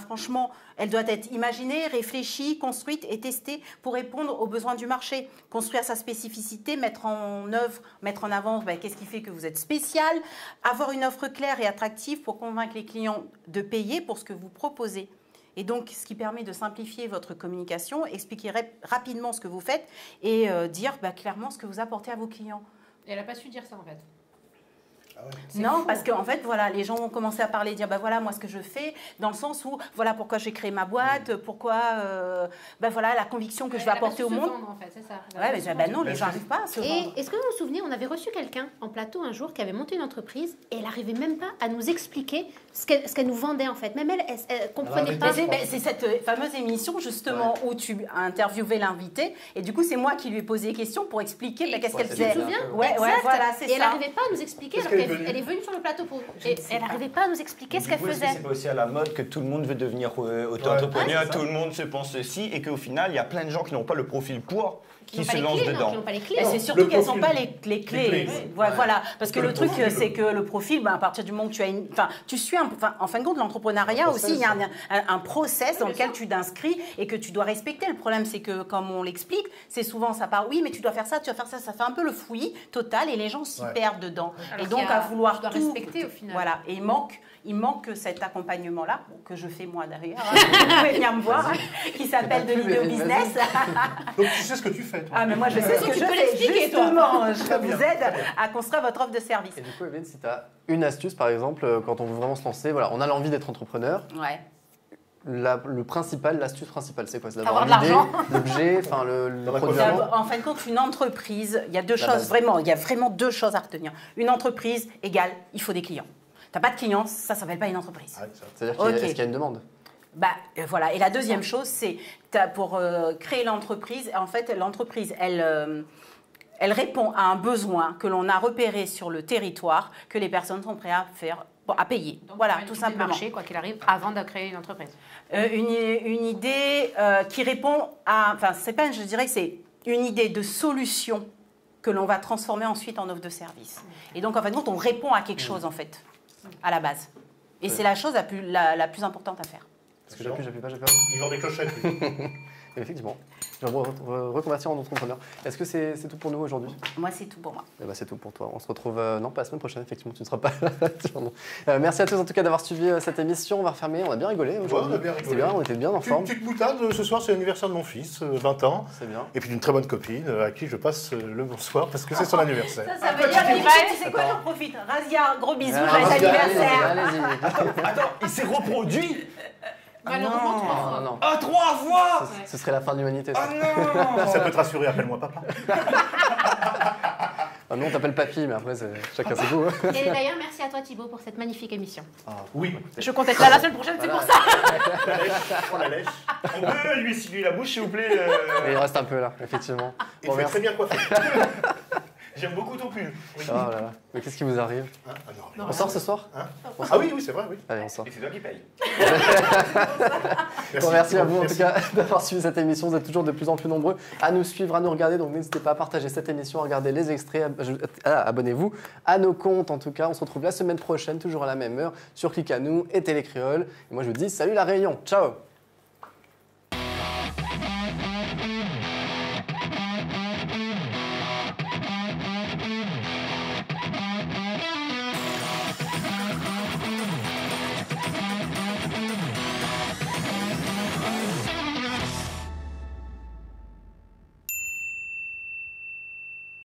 franchement, elle doit être imaginée, réfléchie, construite et testée pour répondre aux besoins du marché. Construire sa spécificité, mettre en œuvre, mettre en avant qu'est-ce qui fait que vous êtes spécial, avoir une offre claire et attractive pour convaincre les clients de payer pour ce que vous proposez. Et donc, ce qui permet de simplifier votre communication, expliquer rapidement ce que vous faites et dire clairement ce que vous apportez à vos clients. Et elle n'a pas su dire ça en fait. Non, parce qu'en fait, voilà, les gens ont commencé à parler, dire, voilà, moi, ce que je fais, dans le sens où, voilà, pourquoi j'ai créé ma boîte, pourquoi, voilà, la conviction que je vais apporter au monde. Vendre, en fait, c'est ça. Ouais, non, les gens n'arrivent pas à se vendre. Et est-ce que vous vous souvenez, on avait reçu quelqu'un en plateau un jour qui avait monté une entreprise et elle n'arrivait même pas à nous expliquer ce qu'elle nous vendait, en fait. Même elle comprenait pas. C'est cette fameuse émission, justement, où tu as interviewé l'invité, et du coup, c'est moi qui lui ai posé des questions pour expliquer qu'est-ce qu'elle faisait. Tu te souviens? Ouais, voilà, c'est ça. Et elle n'arrivait pas à nous expliquer, alors qu'elle est venue sur le plateau et elle n'arrivait pas à nous expliquer ce qu'elle faisait. C'est pas aussi à la mode que tout le monde veut devenir auto-entrepreneur, tout le monde se pense ceci, et qu'au final, il y a plein de gens qui n'ont pas le profil pour, qui se lancent dedans. Et c'est surtout qu'elles n'ont pas les clés. Voilà, parce que le truc, c'est que le profil, à partir du moment où tu as tu suis en fin de compte, l'entrepreneuriat aussi, il y a un process dans lequel tu t'inscris et que tu dois respecter. Le problème, c'est que, comme on l'explique, c'est souvent ça part, oui, mais tu dois faire ça, ça fait un peu le fouillis total et les gens s'y perdent dedans. Et donc, à vouloir tout respecter au final. Voilà, et il manque cet accompagnement-là, que je fais moi derrière, vous pouvez venir me voir, qui s'appelle de l'idée au business. Donc tu sais ce que tu fais, toi. Mais moi je sais ce que je fais, justement, je vous aide à construire votre offre de service. Et du coup, Evelyne, si tu as une astuce, par exemple, quand on veut vraiment se lancer, voilà, on a l'envie d'être entrepreneur. Ouais. L'astuce principale, c'est quoi? C'est d'avoir l'idée, l'objet, le produit. En fin de compte, une entreprise, il y a deux choses, vraiment, il y a vraiment deux choses à retenir. Une entreprise égale, il faut des clients. T'as pas de clients, ça s'appelle pas une entreprise. C'est-à-dire est-ce qu'il y a une demande? Voilà. Et la deuxième chose, c'est pour créer l'entreprise, en fait, l'entreprise, elle répond à un besoin que l'on a repéré sur le territoire, que les personnes sont prêtes à faire à payer. Donc, voilà, une tout idée de simplement. marché, quoi qu'il arrive, avant de créer une entreprise. Une idée qui répond à... Enfin, c'est pas, je dirais que c'est une idée de solution que l'on va transformer ensuite en offre de service. Et donc, en fait, on répond à quelque chose, en fait, à la base. Et c'est la chose la plus importante à faire. Est-ce que j'appuie pas. Ils vendent des clochettes. Effectivement. Je vais me reconvertir en entrepreneur. Est-ce que c'est tout pour nous aujourd'hui? Moi, c'est tout pour moi. Eh ben, c'est tout pour toi. On se retrouve, non, pas la semaine prochaine, effectivement, tu ne seras pas là. Merci à tous, en tout cas, d'avoir suivi cette émission. On va refermer. On a bien rigolé aujourd'hui. Ouais, on a bien rigolé. C'était bien, on était bien en forme. Une petite boutade, ce soir, c'est l'anniversaire de mon fils, 20 ans. C'est bien. Et puis d'une très bonne copine à qui je passe le bonsoir parce que c'est son anniversaire. Ça veut dire tu sais quoi, j'en profite. Razia, gros bisous, joyeux anniversaire. Allez-y. Attends, il s'est reproduit. Malheureusement, 3 fois. Non. Ah, 3 fois. Ce serait la fin de l'humanité. Ça. Ah non. Ça peut te rassurer, appelle-moi papa. Nous, on t'appelle papy, mais après, chacun ses goûts. Et d'ailleurs, merci à toi, Thibaut, pour cette magnifique émission. Oui. Je compte être là la semaine prochaine, c'est pour ça. On la lèche. On peut lui essuyer la bouche, s'il vous plaît. Et il reste un peu là, effectivement. Il fait très bien coiffé. J'aime beaucoup ton pull. Oui. Oh là là. Mais qu'est-ce qui vous arrive? On sort ce soir? Ah oui, c'est vrai, oui. Allez, on sort. Et c'est toi qui paye. Merci à vous en tout cas d'avoir suivi cette émission. Vous êtes toujours de plus en plus nombreux à nous suivre, à nous regarder. Donc n'hésitez pas à partager cette émission, à regarder les extraits. Abonnez-vous à nos comptes. En tout cas, on se retrouve la semaine prochaine, toujours à la même heure, sur Click à nous et Télécréole. Et moi, je vous dis salut la Réunion. Ciao.